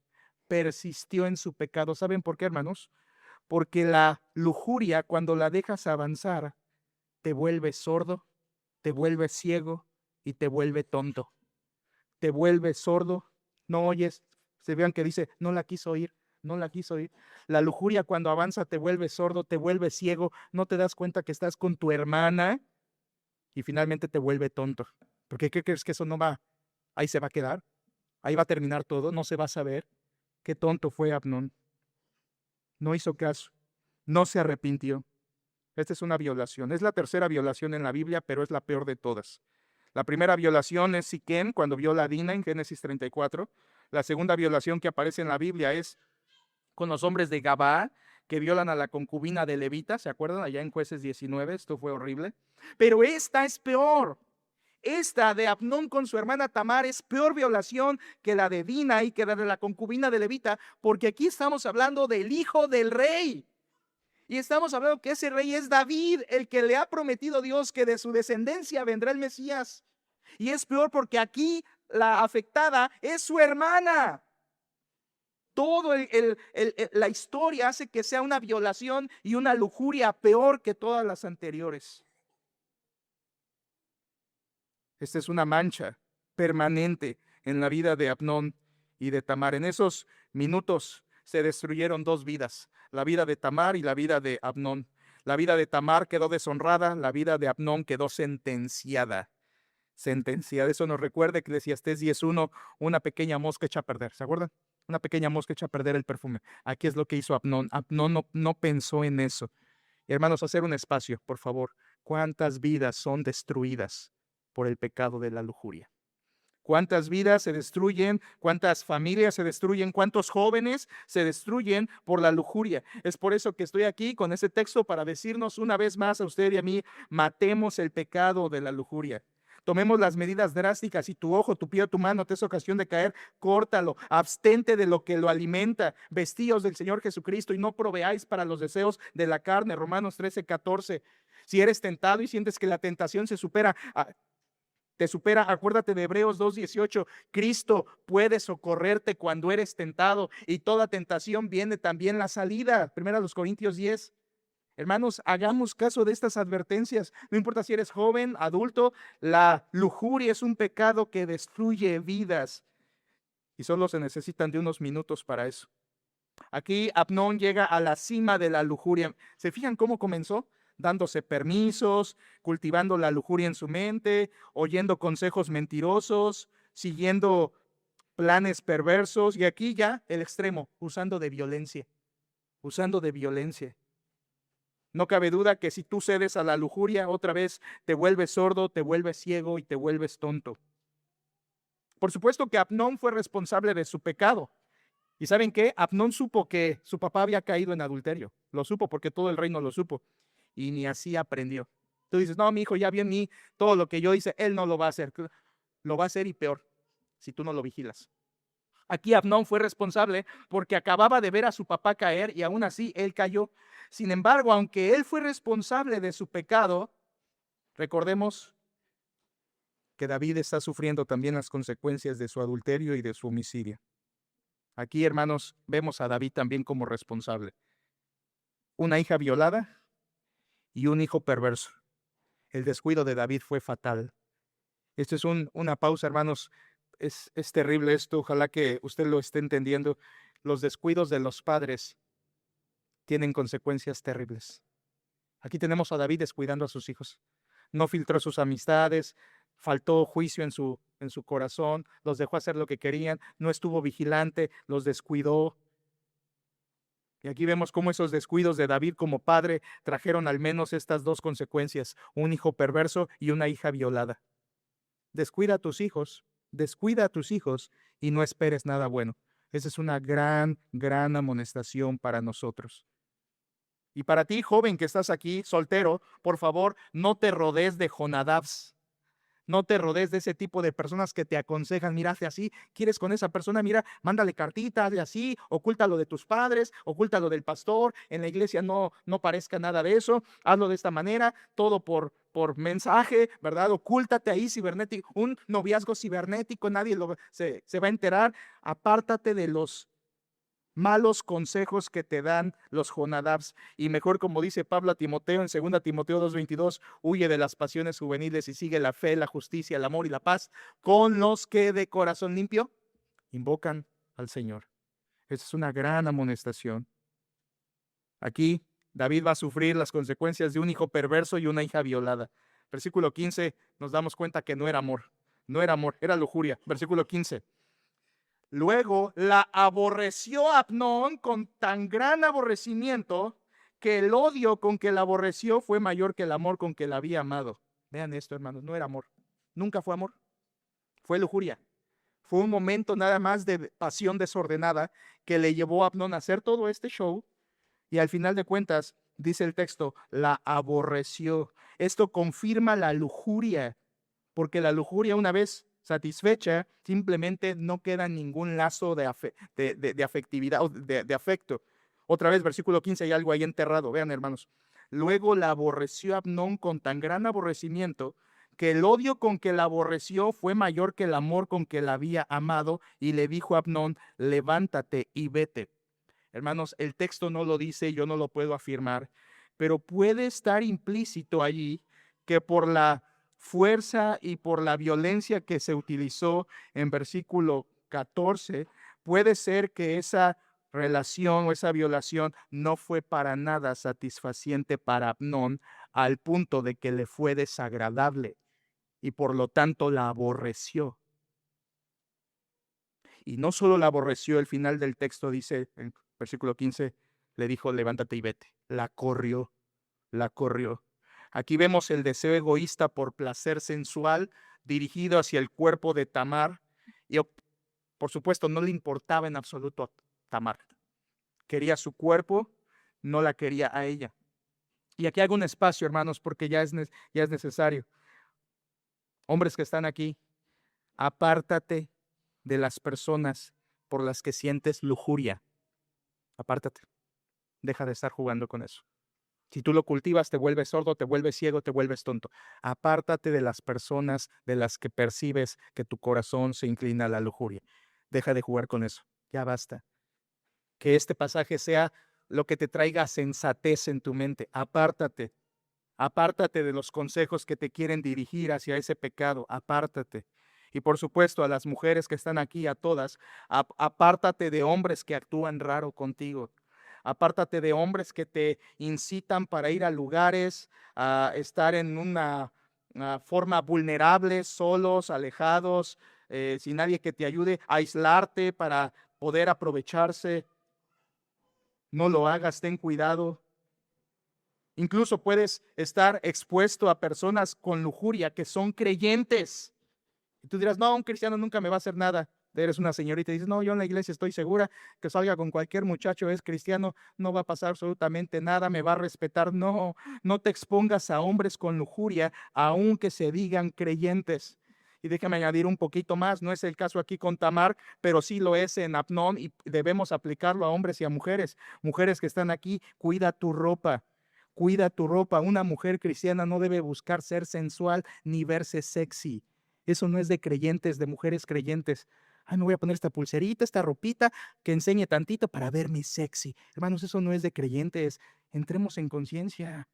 Persistió en su pecado. ¿Saben por qué, hermanos? Porque la lujuria, cuando la dejas avanzar, te vuelve sordo, te vuelve ciego y te vuelve tonto. Te vuelve sordo, no oyes. Se vean que dice, no la quiso oír, no la quiso oír. La lujuria cuando avanza te vuelve sordo, te vuelve ciego, no te das cuenta que estás con tu hermana y finalmente te vuelve tonto. Porque ¿qué crees que eso no va? Ahí se va a quedar, ahí va a terminar todo, no se va a saber. Qué tonto fue Amnón. No hizo caso, no se arrepintió. Esta es una violación. Es la tercera violación en la Biblia, pero es la peor de todas. La primera violación es Siquem, cuando viola a Dina en Génesis 34. La segunda violación que aparece en la Biblia es con los hombres de Gabaa, que violan a la concubina de Levita. ¿Se acuerdan? Allá en Jueces 19. Esto fue horrible. Pero esta es peor. Esta de Amnón con su hermana Tamar es peor violación que la de Dina y que la de la concubina de Levita, porque aquí estamos hablando del hijo del rey. Y estamos hablando que ese rey es David, el que le ha prometido Dios que de su descendencia vendrá el Mesías. Y es peor porque aquí la afectada es su hermana. Todo la historia hace que sea una violación y una lujuria peor que todas las anteriores. Esta es una mancha permanente en la vida de Amnón y de Tamar. En esos minutos se destruyeron dos vidas, la vida de Tamar y la vida de Amnón. La vida de Tamar quedó deshonrada, la vida de Amnón quedó sentenciada. Sentenciada. Eso nos recuerda Eclesiastés 10:1, una pequeña mosca echa a perder. ¿Se acuerdan? Una pequeña mosca echa a perder el perfume. Aquí es lo que hizo Amnón. Amnón no pensó en eso. Hermanos, hacer un espacio, por favor. ¿Cuántas vidas son destruidas por el pecado de la lujuria? ¿Cuántas vidas se destruyen? ¿Cuántas familias se destruyen? ¿Cuántos jóvenes se destruyen por la lujuria? Es por eso que estoy aquí con este texto para decirnos una vez más a usted y a mí, matemos el pecado de la lujuria. Tomemos las medidas drásticas. Si tu ojo, tu pie o tu mano te es ocasión de caer, córtalo, abstente de lo que lo alimenta, vestíos del Señor Jesucristo y no proveáis para los deseos de la carne. Romanos 13:14. Si eres tentado y sientes que la tentación te supera, acuérdate de Hebreos 2:18, Cristo puede socorrerte cuando eres tentado y toda tentación viene también la salida. Primera los Corintios 10. Hermanos, hagamos caso de estas advertencias. No importa si eres joven, adulto, la lujuria es un pecado que destruye vidas y solo se necesitan de unos minutos para eso. Aquí Amnón llega a la cima de la lujuria. ¿Se fijan cómo comenzó? Dándose permisos, cultivando la lujuria en su mente, oyendo consejos mentirosos, siguiendo planes perversos y aquí ya el extremo, usando de violencia, usando de violencia. No cabe duda que si tú cedes a la lujuria, otra vez te vuelves sordo, te vuelves ciego y te vuelves tonto. Por supuesto que Amnón fue responsable de su pecado. ¿Y saben qué? Amnón supo que su papá había caído en adulterio. Lo supo porque todo el reino lo supo. Y ni así aprendió. Tú dices, no, mi hijo ya vio en mí todo lo que yo hice. Él no lo va a hacer. Lo va a hacer y peor, si tú no lo vigilas. Aquí Amnón fue responsable porque acababa de ver a su papá caer y aún así él cayó. Sin embargo, aunque él fue responsable de su pecado, recordemos que David está sufriendo también las consecuencias de su adulterio y de su homicidio. Aquí, hermanos, vemos a David también como responsable. Una hija violada y un hijo perverso. El descuido de David fue fatal. Esto es una pausa, hermanos. Es terrible esto. Ojalá que usted lo esté entendiendo. Los descuidos de los padres tienen consecuencias terribles. Aquí tenemos a David descuidando a sus hijos. No filtró sus amistades, faltó juicio en su corazón, los dejó hacer lo que querían, no estuvo vigilante, los descuidó. Y aquí vemos cómo esos descuidos de David como padre trajeron al menos estas dos consecuencias: un hijo perverso y una hija violada. Descuida a tus hijos, descuida a tus hijos y no esperes nada bueno. Esa es una gran, gran amonestación para nosotros. Y para ti, joven que estás aquí, soltero, por favor, no te rodees de Jonadabs. No te rodees de ese tipo de personas que te aconsejan: mira, hazle así, quieres con esa persona, mira, mándale cartita, hazle así, ocúltalo de tus padres, ocúltalo del pastor, en la iglesia no parezca nada de eso, hazlo de esta manera, todo por mensaje, ¿verdad? Ocúltate ahí cibernético, un noviazgo cibernético, nadie se va a enterar. Apártate de los malos consejos que te dan los Jonadabs, y mejor, como dice Pablo a Timoteo en 2 Timoteo 2:22, huye de las pasiones juveniles y sigue la fe, la justicia, el amor y la paz con los que de corazón limpio invocan al Señor. Esa es una gran amonestación. Aquí David va a sufrir las consecuencias de un hijo perverso y una hija violada. Versículo 15, nos damos cuenta que no era amor, era lujuria. Versículo 15. Luego la aborreció Amnón con tan gran aborrecimiento que el odio con que la aborreció fue mayor que el amor con que la había amado. Vean esto, hermanos, no era amor. Nunca fue amor. Fue lujuria. Fue un momento nada más de pasión desordenada que le llevó a Amnón a hacer todo este show, y al final de cuentas, dice el texto, la aborreció. Esto confirma la lujuria, porque la lujuria, una vez satisfecha, simplemente no queda ningún lazo de afectividad o de afecto. Otra vez, versículo 15, hay algo ahí enterrado. Vean, hermanos. Luego la aborreció Amnón con tan gran aborrecimiento que el odio con que la aborreció fue mayor que el amor con que la había amado, y le dijo a Amnón: levántate y vete. Hermanos, el texto no lo dice, yo no lo puedo afirmar, pero puede estar implícito allí que por la fuerza y por la violencia que se utilizó en versículo 14, puede ser que esa relación o esa violación no fue para nada satisfaciente para Amnón, al punto de que le fue desagradable y por lo tanto la aborreció. Y no solo la aborreció, el final del texto dice, en versículo 15, le dijo: levántate y vete. La corrió, la corrió. Aquí vemos el deseo egoísta por placer sensual dirigido hacia el cuerpo de Tamar. Y por supuesto, no le importaba en absoluto a Tamar. Quería su cuerpo, no la quería a ella. Y aquí hago un espacio, hermanos, porque ya es necesario. Hombres que están aquí, apártate de las personas por las que sientes lujuria. Apártate. Deja de estar jugando con eso. Si tú lo cultivas, te vuelves sordo, te vuelves ciego, te vuelves tonto. Apártate de las personas de las que percibes que tu corazón se inclina a la lujuria. Deja de jugar con eso. Ya basta. Que este pasaje sea lo que te traiga sensatez en tu mente. Apártate. Apártate de los consejos que te quieren dirigir hacia ese pecado. Apártate. Y por supuesto, a las mujeres que están aquí, a todas, apártate de hombres que actúan raro contigo. Apártate de hombres que te incitan para ir a lugares, a estar en una forma vulnerable, solos, alejados, sin nadie que te ayude, a aislarte para poder aprovecharse. No lo hagas, ten cuidado. Incluso puedes estar expuesto a personas con lujuria que son creyentes. Y tú dirás: no, un cristiano nunca me va a hacer nada. Eres una señorita y dices: no, yo en la iglesia estoy segura que salga con cualquier muchacho, es cristiano, no va a pasar absolutamente nada, me va a respetar. No, no te expongas a hombres con lujuria, aunque se digan creyentes. Y déjame añadir un poquito más, no es el caso aquí con Tamar, pero sí lo es en Amnón, y debemos aplicarlo a hombres y a mujeres. Mujeres que están aquí, cuida tu ropa. Cuida tu ropa. Una mujer cristiana no debe buscar ser sensual ni verse sexy. Eso no es de creyentes, de mujeres creyentes. Ay, me voy a poner esta pulserita, esta ropita que enseñe tantito para verme sexy. Hermanos, eso no es de creyentes. Entremos en conciencia.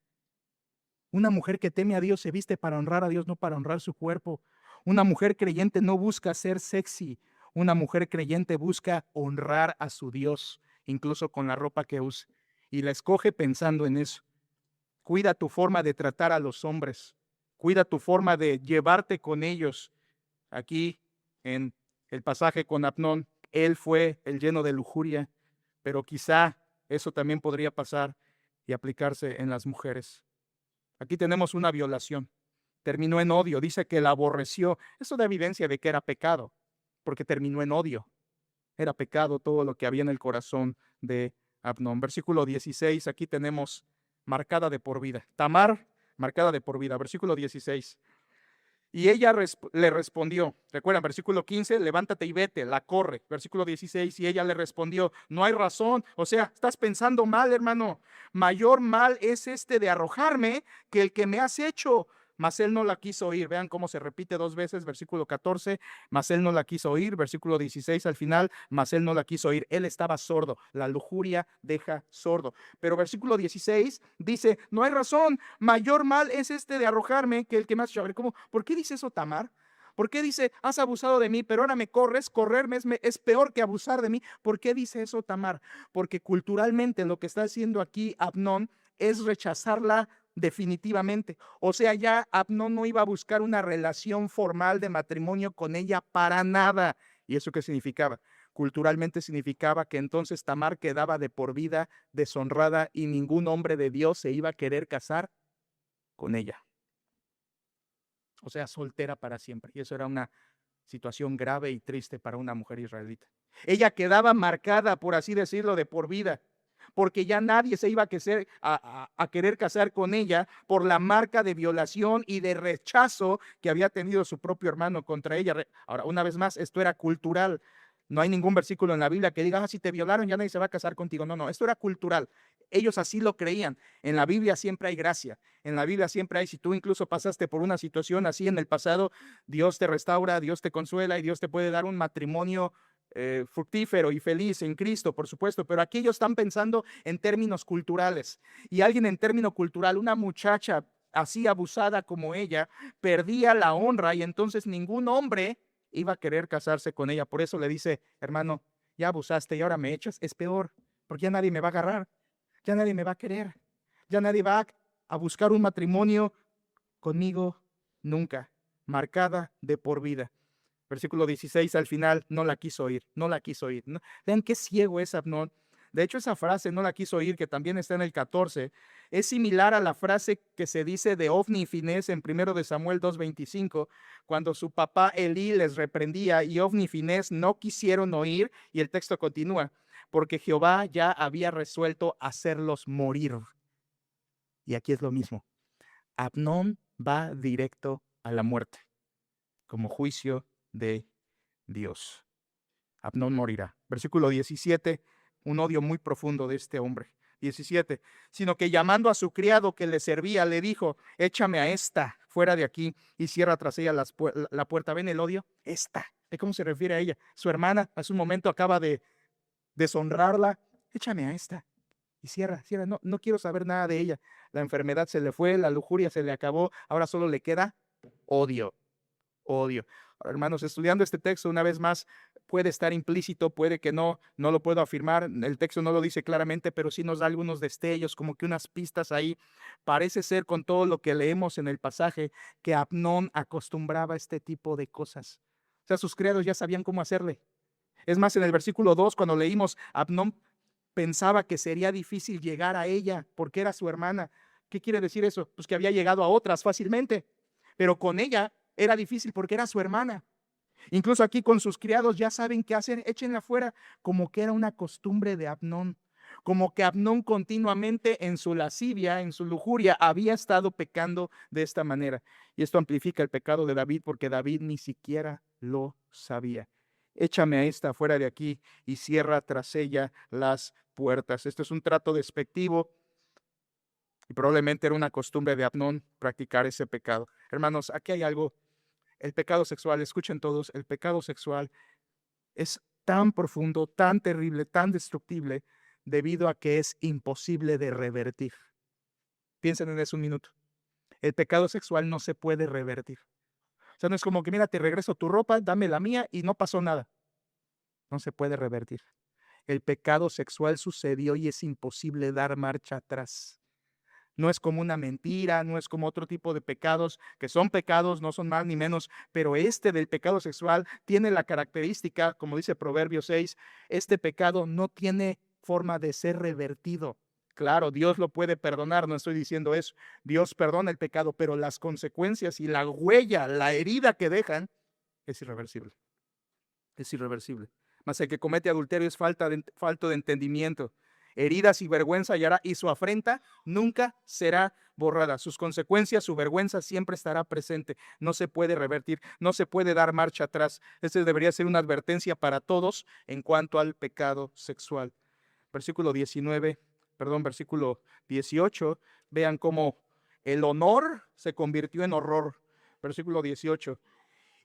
Una mujer que teme a Dios se viste para honrar a Dios, no para honrar su cuerpo. Una mujer creyente no busca ser sexy. Una mujer creyente busca honrar a su Dios, incluso con la ropa que use. Y la escoge pensando en eso. Cuida tu forma de tratar a los hombres. Cuida tu forma de llevarte con ellos. Aquí, en el pasaje con Amnón, él fue el lleno de lujuria, pero quizá eso también podría pasar y aplicarse en las mujeres. Aquí tenemos una violación. Terminó en odio. Dice que la aborreció. Eso da evidencia de que era pecado, porque terminó en odio. Era pecado todo lo que había en el corazón de Amnón. Versículo 16, aquí tenemos marcada de por vida. Tamar, marcada de por vida. Versículo 16. Y ella le respondió, recuerdan, versículo 15, levántate y vete, la corre. Versículo 16, y ella le respondió, no hay razón, o sea, estás pensando mal, hermano. Mayor mal es este de arrojarme que el que me has hecho. Mas él no la quiso oír. Vean cómo se repite dos veces, versículo 14, mas él no la quiso oír. Versículo 16 al final, mas él no la quiso oír. Él estaba sordo. La lujuria deja sordo. Pero versículo 16 dice, no hay razón, mayor mal es este de arrojarme que el que me has hecho. A ver, ¿cómo? ¿Por qué dice eso Tamar? ¿Por qué dice, has abusado de mí, pero ahora me corres? Correrme es peor que abusar de mí. ¿Por qué dice eso Tamar? Porque culturalmente lo que está haciendo aquí Amnón es rechazarla definitivamente. O sea, ya Amnón no iba a buscar una relación formal de matrimonio con ella para nada. ¿Y eso qué significaba? Culturalmente significaba que entonces Tamar quedaba de por vida deshonrada y ningún hombre de Dios se iba a querer casar con ella. O sea, soltera para siempre. Y eso era una situación grave y triste para una mujer israelita. Ella quedaba marcada, por así decirlo, de por vida, porque ya nadie se iba a querer casar con ella por la marca de violación y de rechazo que había tenido su propio hermano contra ella. Ahora, una vez más, esto era cultural. No hay ningún versículo en la Biblia que diga, si te violaron ya nadie se va a casar contigo. No, esto era cultural. Ellos así lo creían. En la Biblia siempre hay gracia. En la Biblia siempre hay, si tú incluso pasaste por una situación así en el pasado, Dios te restaura, Dios te consuela y Dios te puede dar un matrimonio fructífero y feliz en Cristo, por supuesto, pero aquí ellos están pensando en términos culturales. Y alguien en término cultural, una muchacha así abusada como ella, perdía la honra y entonces ningún hombre iba a querer casarse con ella. Por eso le dice, hermano, ya abusaste y ahora me echas, es peor, porque ya nadie me va a agarrar, ya nadie me va a querer, ya nadie va a buscar un matrimonio conmigo nunca, marcada de por vida. Versículo 16 al final, no la quiso oír, no la quiso oír. ¿No? Vean qué ciego es Amnón. De hecho, esa frase, no la quiso oír, que también está en el 14, es similar a la frase que se dice de Ofni y Finés en 1 de Samuel 2:25, cuando su papá Elí les reprendía y Ofni y Finés no quisieron oír, y el texto continúa, porque Jehová ya había resuelto hacerlos morir. Y aquí es lo mismo. Amnón va directo a la muerte, como juicio de Dios. Amnón morirá. Versículo 17, un odio muy profundo de este hombre. 17, sino que llamando a su criado que le servía, le dijo, échame a esta fuera de aquí y cierra tras ella la puerta. ¿Ven el odio? Esta. ¿De cómo se refiere a ella? Su hermana hace un momento acaba de deshonrarla. Échame a esta. Y cierra. No quiero saber nada de ella. La enfermedad se le fue, la lujuria se le acabó. Ahora solo le queda odio. Odio. Ahora, hermanos, estudiando este texto una vez más, puede estar implícito, puede que no lo puedo afirmar, el texto no lo dice claramente, pero sí nos da algunos destellos, como que unas pistas ahí. Parece ser con todo lo que leemos en el pasaje que Amnón acostumbraba a este tipo de cosas. O sea, sus criados ya sabían cómo hacerle. Es más, en el versículo 2, cuando leímos, Amnón pensaba que sería difícil llegar a ella porque era su hermana. ¿Qué quiere decir eso? Pues que había llegado a otras fácilmente, pero con ella era difícil porque era su hermana. Incluso aquí con sus criados ya saben qué hacer, échenla fuera, como que era una costumbre de Amnón, como que Amnón continuamente en su lascivia, en su lujuria, había estado pecando de esta manera. Y esto amplifica el pecado de David porque David ni siquiera lo sabía. Échame a esta fuera de aquí y cierra tras ella las puertas. Esto es un trato despectivo y probablemente era una costumbre de Amnón practicar ese pecado. Hermanos, aquí hay algo. El pecado sexual, escuchen todos, el pecado sexual es tan profundo, tan terrible, tan destructible, debido a que es imposible de revertir. Piensen en eso un minuto. El pecado sexual no se puede revertir. O sea, no es como que, mira, te regreso tu ropa, dame la mía y no pasó nada. No se puede revertir. El pecado sexual sucedió y es imposible dar marcha atrás. No es como una mentira, no es como otro tipo de pecados, que son pecados, no son más ni menos, pero este del pecado sexual tiene la característica, como dice Proverbios 6, este pecado no tiene forma de ser revertido. Claro, Dios lo puede perdonar, no estoy diciendo eso. Dios perdona el pecado, pero las consecuencias y la huella, la herida que dejan, es irreversible. Es irreversible. Mas el que comete adulterio es falto de entendimiento. Heridas y vergüenza hallará, y su afrenta nunca será borrada. Sus consecuencias, su vergüenza siempre estará presente. No se puede revertir, no se puede dar marcha atrás. Este debería ser una advertencia para todos en cuanto al pecado sexual. Versículo 18, vean cómo el honor se convirtió en horror. Versículo 18.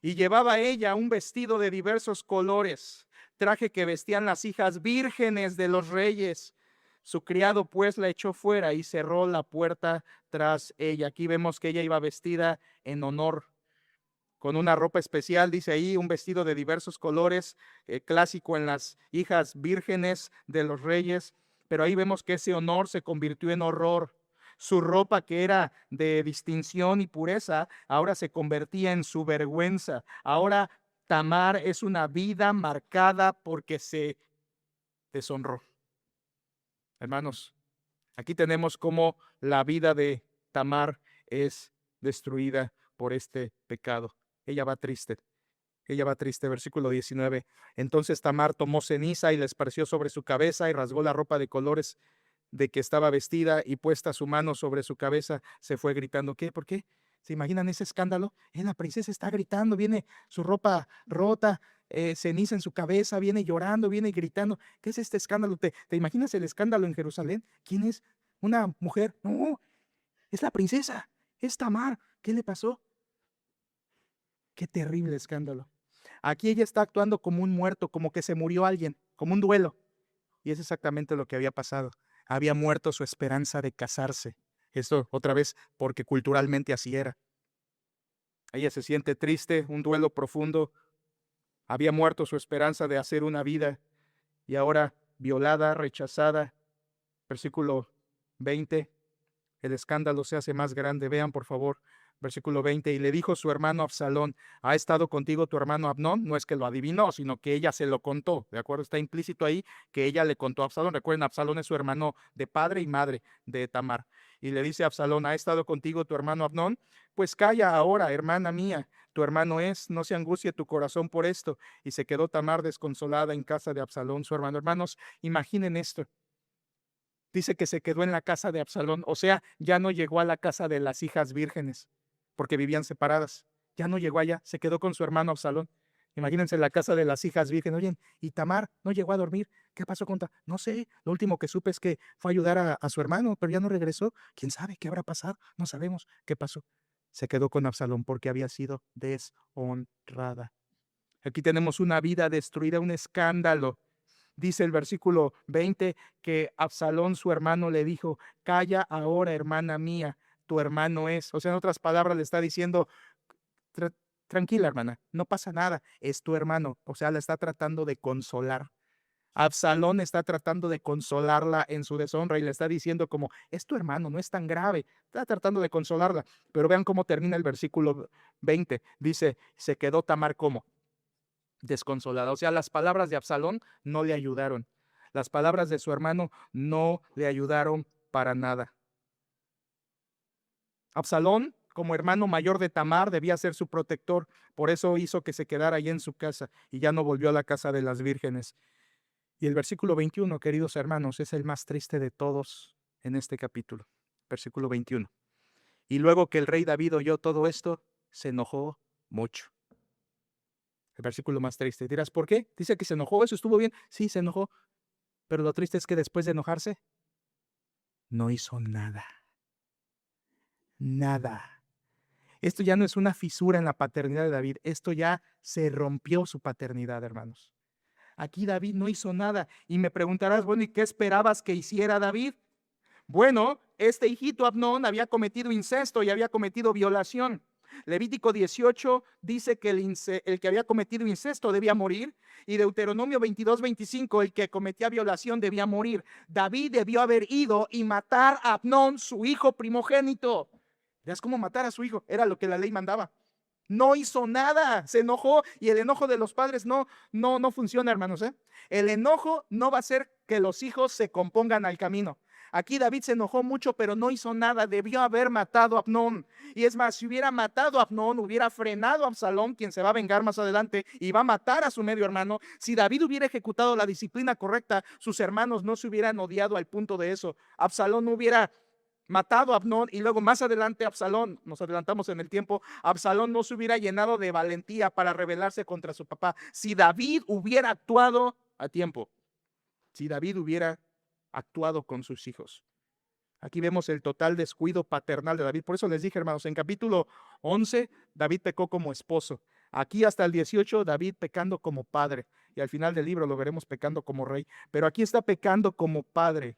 Y llevaba ella un vestido de diversos colores, traje que vestían las hijas vírgenes de los reyes. Su criado pues la echó fuera y cerró la puerta tras ella. Aquí vemos que ella iba vestida en honor, con una ropa especial, dice ahí, un vestido de diversos colores, clásico en las hijas vírgenes de los reyes. Pero ahí vemos que ese honor se convirtió en horror. Su ropa, que era de distinción y pureza, ahora se convertía en su vergüenza. Ahora Tamar es una vida marcada porque se deshonró. Hermanos, aquí tenemos cómo la vida de Tamar es destruida por este pecado. Ella va triste. Ella va triste, versículo 19. Entonces Tamar tomó ceniza y la esparció sobre su cabeza y rasgó la ropa de colores de que estaba vestida, y puesta su mano sobre su cabeza, se fue gritando. ¿Qué? ¿Por qué? ¿Se imaginan ese escándalo? La princesa está gritando, viene su ropa rota, ceniza en su cabeza, viene llorando, viene gritando. ¿Qué es este escándalo? ¿Te imaginas el escándalo en Jerusalén? ¿Quién es? ¿Una mujer? No, es la princesa, es Tamar. ¿Qué le pasó? Qué terrible escándalo. Aquí ella está actuando como un muerto, como que se murió alguien, como un duelo. Y es exactamente lo que había pasado. Había muerto su esperanza de casarse. Esto otra vez porque culturalmente así era. Ella se siente triste, un duelo profundo. Había muerto su esperanza de hacer una vida y ahora violada, rechazada. Versículo 20. El escándalo se hace más grande. Vean, por favor, versículo 20. Y le dijo su hermano Absalón: ¿ha estado contigo tu hermano Abnón? No es que lo adivinó, sino que ella se lo contó. ¿De acuerdo? Está implícito ahí que ella le contó a Absalón. Recuerden, Absalón es su hermano de padre y madre de Tamar. Y le dice a Absalón: ¿ha estado contigo tu hermano Abnón? Pues calla ahora, hermana mía. Tu hermano es, no se angustie tu corazón por esto. Y se quedó Tamar desconsolada en casa de Absalón, su hermano. Hermanos, imaginen esto. Dice que se quedó en la casa de Absalón, o sea, ya no llegó a la casa de las hijas vírgenes, porque vivían separadas. Ya no llegó allá, se quedó con su hermano Absalón. Imagínense la casa de las hijas vírgenes. Oye, y Tamar no llegó a dormir. ¿Qué pasó con Tamar? No sé, lo último que supe es que fue a ayudar a su hermano, pero ya no regresó. ¿Quién sabe qué habrá pasado? No sabemos qué pasó. Se quedó con Absalón porque había sido deshonrada. Aquí tenemos una vida destruida, un escándalo. Dice el versículo 20 que Absalón, su hermano, le dijo: calla ahora, hermana mía, tu hermano es. O sea, en otras palabras, le está diciendo: tranquila, hermana, no pasa nada, es tu hermano. O sea, la está tratando de consolar. Absalón está tratando de consolarla en su deshonra y le está diciendo como: es tu hermano, no es tan grave. Está tratando de consolarla. Pero vean cómo termina el versículo 20. Dice: se quedó Tamar como desconsolada. O sea, las palabras de Absalón no le ayudaron. Las palabras de su hermano no le ayudaron para nada. Absalón, como hermano mayor de Tamar, debía ser su protector. Por eso hizo que se quedara allí en su casa y ya no volvió a la casa de las vírgenes. Y el versículo 21, queridos hermanos, es el más triste de todos en este capítulo. Versículo 21. Y luego que el rey David oyó todo esto, se enojó mucho. El versículo más triste. Dirás, ¿por qué? Dice que se enojó, eso estuvo bien. Sí, se enojó. Pero lo triste es que después de enojarse, no hizo nada. Nada. Esto ya no es una fisura en la paternidad de David. Esto ya se rompió su paternidad, hermanos. Aquí David no hizo nada. Y me preguntarás, bueno, ¿y qué esperabas que hiciera David? Bueno, este hijito Amnón había cometido incesto y había cometido violación. Levítico 18 dice que el que había cometido incesto debía morir, y Deuteronomio 22-25, el que cometía violación debía morir. David debió haber ido y matar a Amnón, su hijo primogénito. ¿Ves cómo matar a su hijo? Era lo que la ley mandaba. No hizo nada, se enojó, y el enojo de los padres no funciona, hermanos. El enojo no va a hacer que los hijos se compongan al camino. Aquí David se enojó mucho, pero no hizo nada. Debió haber matado a Amnón. Y es más, si hubiera matado a Amnón, hubiera frenado a Absalón, quien se va a vengar más adelante y va a matar a su medio hermano. Si David hubiera ejecutado la disciplina correcta, sus hermanos no se hubieran odiado al punto de eso. Absalón no hubiera matado a Amnón, y luego más adelante Absalón, nos adelantamos en el tiempo, Absalón no se hubiera llenado de valentía para rebelarse contra su papá. Si David hubiera actuado a tiempo, si David hubiera actuado con sus hijos. Aquí vemos el total descuido paternal de David. Por eso les dije, hermanos, en capítulo 11, David pecó como esposo. Aquí hasta el 18, David pecando como padre. Y al final del libro lo veremos pecando como rey. Pero aquí está pecando como padre,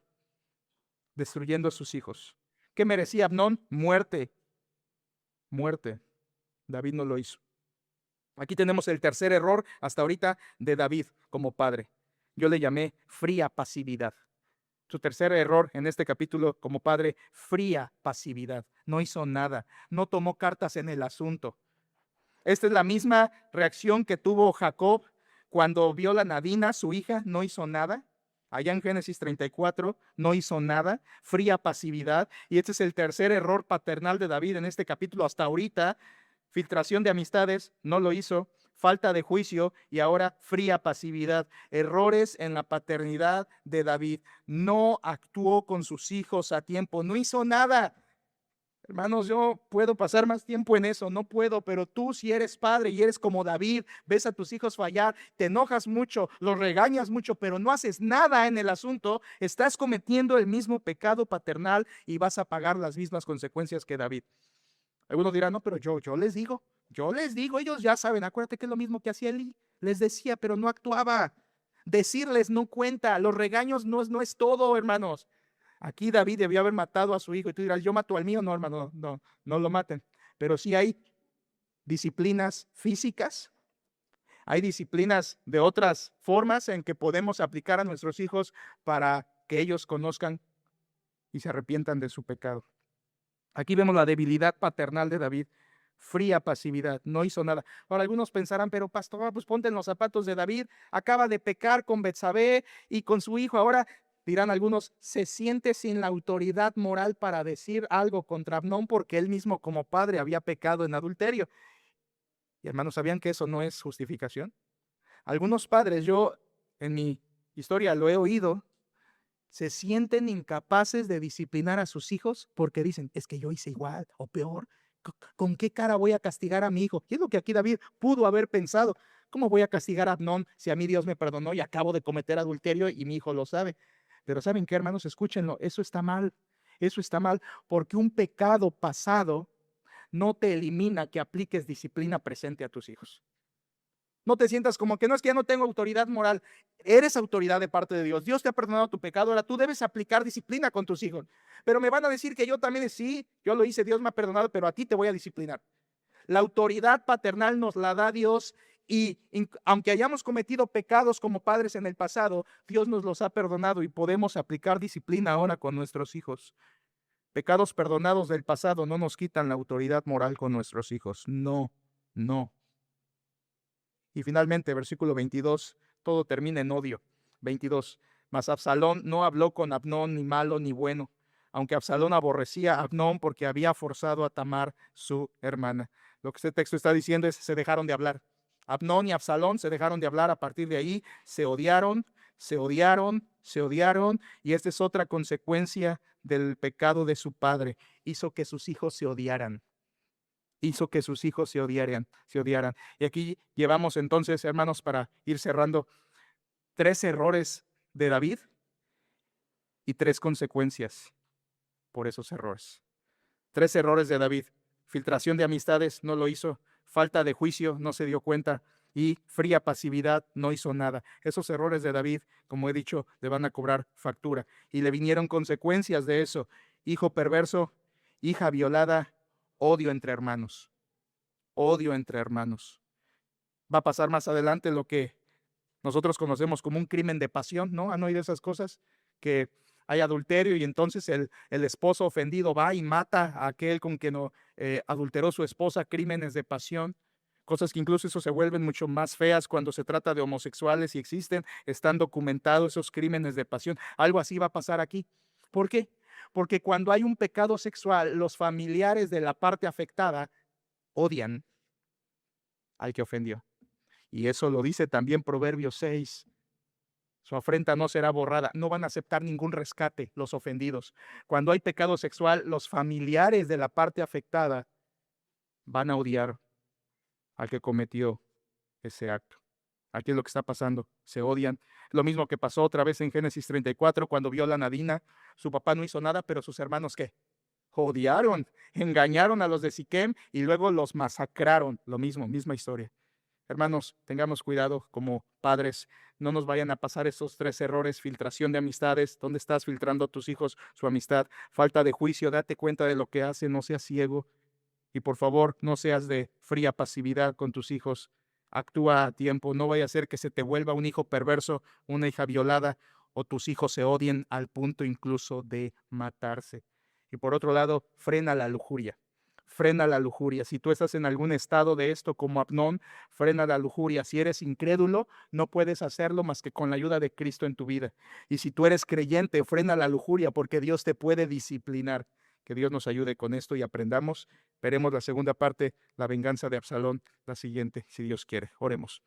destruyendo a sus hijos. ¿Qué merecía Amnón? Muerte. Muerte. David no lo hizo. Aquí tenemos el tercer error hasta ahorita de David como padre. Yo le llamé fría pasividad. Su tercer error en este capítulo como padre, fría pasividad. No hizo nada, no tomó cartas en el asunto. Esta es la misma reacción que tuvo Jacob cuando violan a Dina, su hija, no hizo nada. Allá en Génesis 34, no hizo nada, fría pasividad. Y este es el tercer error paternal de David en este capítulo hasta ahorita. Filtración de amistades, no lo hizo. Falta de juicio y ahora fría pasividad. Errores en la paternidad de David. No actuó con sus hijos a tiempo, no hizo nada. Hermanos, yo puedo pasar más tiempo en eso, no puedo, pero tú, si eres padre y eres como David, ves a tus hijos fallar, te enojas mucho, los regañas mucho, pero no haces nada en el asunto, estás cometiendo el mismo pecado paternal y vas a pagar las mismas consecuencias que David. Algunos dirán, no, pero yo les digo, ellos ya saben. Acuérdate que es lo mismo que hacía Eli, les decía, pero no actuaba. Decirles no cuenta, los regaños no es todo, hermanos. Aquí David debió haber matado a su hijo, y tú dirás, yo mato al mío. No, hermano, no lo maten. Pero sí hay disciplinas físicas, hay disciplinas de otras formas en que podemos aplicar a nuestros hijos para que ellos conozcan y se arrepientan de su pecado. Aquí vemos la debilidad paternal de David, fría pasividad, no hizo nada. Ahora algunos pensarán, pero pastor, pues ponte en los zapatos de David, acaba de pecar con Betsabé y con su hijo. Ahora dirán algunos, se siente sin la autoridad moral para decir algo contra Amnón porque él mismo como padre había pecado en adulterio. Y hermanos, ¿sabían que eso no es justificación? Algunos padres, yo en mi historia lo he oído, se sienten incapaces de disciplinar a sus hijos porque dicen, es que yo hice igual o peor. ¿Con qué cara voy a castigar a mi hijo? Y es lo que aquí David pudo haber pensado. ¿Cómo voy a castigar a Amnón si a mí Dios me perdonó y acabo de cometer adulterio y mi hijo lo sabe? Pero ¿saben qué, hermanos? Escúchenlo, eso está mal. Eso está mal porque un pecado pasado no te elimina que apliques disciplina presente a tus hijos. No te sientas como que no, es que ya no tengo autoridad moral. Eres autoridad de parte de Dios. Dios te ha perdonado tu pecado. Ahora tú debes aplicar disciplina con tus hijos. Pero me van a decir que yo también, sí, yo lo hice, Dios me ha perdonado, pero a ti te voy a disciplinar. La autoridad paternal nos la da Dios, y aunque hayamos cometido pecados como padres en el pasado, Dios nos los ha perdonado y podemos aplicar disciplina ahora con nuestros hijos. Pecados perdonados del pasado no nos quitan la autoridad moral con nuestros hijos. No. Y finalmente, versículo 22, todo termina en odio. 22, mas Absalón no habló con Amnón ni malo ni bueno, aunque Absalón aborrecía a Amnón porque había forzado a Tamar, su hermana. Lo que este texto está diciendo es, se dejaron de hablar. Amnón y Absalón se dejaron de hablar. A partir de ahí se odiaron, y esta es otra consecuencia del pecado de su padre. Hizo que sus hijos se odiaran. Se odiaran. Y aquí llevamos entonces, hermanos, para ir cerrando, 3 errores de David y 3 consecuencias por esos errores. 3 errores de David. Filtración de amistades, no lo hizo. Falta de juicio, no se dio cuenta. y fría pasividad no hizo nada. Esos errores de David, como he dicho, le van a cobrar factura. Y le vinieron consecuencias de eso. Hijo perverso, hija violada, odio entre hermanos. Odio entre hermanos. Va a pasar más adelante lo que nosotros conocemos como un crimen de pasión, ¿no? ¿Han oído esas cosas? Que hay adulterio y entonces el esposo ofendido va y mata a aquel con quien adulteró su esposa, crímenes de pasión. Cosas que incluso eso se vuelven mucho más feas cuando se trata de homosexuales y existen, están documentados esos crímenes de pasión. Algo así va a pasar aquí. ¿Por qué? Porque cuando hay un pecado sexual, los familiares de la parte afectada odian al que ofendió. Y eso lo dice también Proverbios 6. Su afrenta no será borrada. No van a aceptar ningún rescate los ofendidos. Cuando hay pecado sexual, los familiares de la parte afectada van a odiar al que cometió ese acto. Aquí es lo que está pasando. Se odian. Lo mismo que pasó otra vez en Génesis 34 cuando violan a Dina. Su papá no hizo nada, pero sus hermanos, ¿qué? Odiaron, engañaron a los de Siquem y luego los masacraron. Lo mismo, misma historia. Hermanos, tengamos cuidado como padres, no nos vayan a pasar esos 3 errores: filtración de amistades, ¿dónde estás filtrando a tus hijos su amistad? Falta de juicio, date cuenta de lo que hacen, no seas ciego. Y por favor, no seas de fría pasividad con tus hijos. Actúa a tiempo, no vaya a ser que se te vuelva un hijo perverso, una hija violada, o tus hijos se odien al punto incluso de matarse. Y por otro lado, frena la lujuria. Frena la lujuria. Si tú estás en algún estado de esto como Abnón, frena la lujuria. Si eres incrédulo, no puedes hacerlo más que con la ayuda de Cristo en tu vida. Y si tú eres creyente, frena la lujuria porque Dios te puede disciplinar. Que Dios nos ayude con esto y aprendamos. Veremos la segunda parte, la venganza de Absalón, la siguiente, si Dios quiere. Oremos.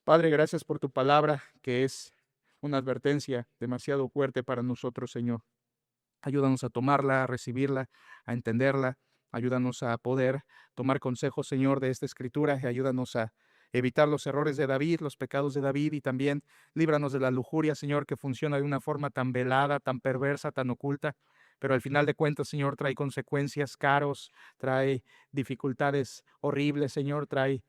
Padre, gracias por tu palabra, que es una advertencia demasiado fuerte para nosotros, Señor. Ayúdanos a tomarla, a recibirla, a entenderla. Ayúdanos a poder tomar consejos, Señor, de esta escritura y ayúdanos a evitar los errores de David, los pecados de David y también líbranos de la lujuria, Señor, que funciona de una forma tan velada, tan perversa, tan oculta. Pero al final de cuentas, Señor, trae consecuencias caros, trae dificultades horribles, Señor, trae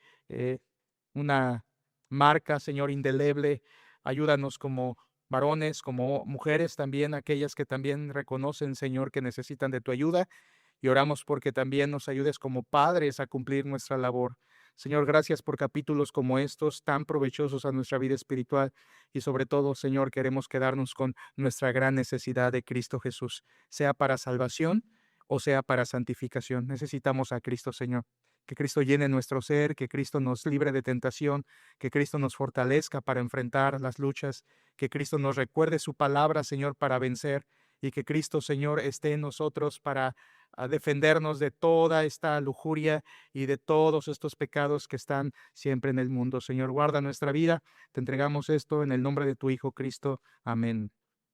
una marca, Señor, indeleble. Ayúdanos como varones, como mujeres también, aquellas que también reconocen, Señor, que necesitan de tu ayuda. Y oramos porque también nos ayudes como padres a cumplir nuestra labor. Señor, gracias por capítulos como estos, tan provechosos a nuestra vida espiritual. Y sobre todo, Señor, queremos quedarnos con nuestra gran necesidad de Cristo Jesús, sea para salvación o sea para santificación. Necesitamos a Cristo, Señor. Que Cristo llene nuestro ser, que Cristo nos libre de tentación, que Cristo nos fortalezca para enfrentar las luchas, que Cristo nos recuerde su palabra, Señor, para vencer, y que Cristo, Señor, esté en nosotros para defendernos de toda esta lujuria y de todos estos pecados que están siempre en el mundo. Señor, guarda nuestra vida. Te entregamos esto en el nombre de tu Hijo Cristo. Amén.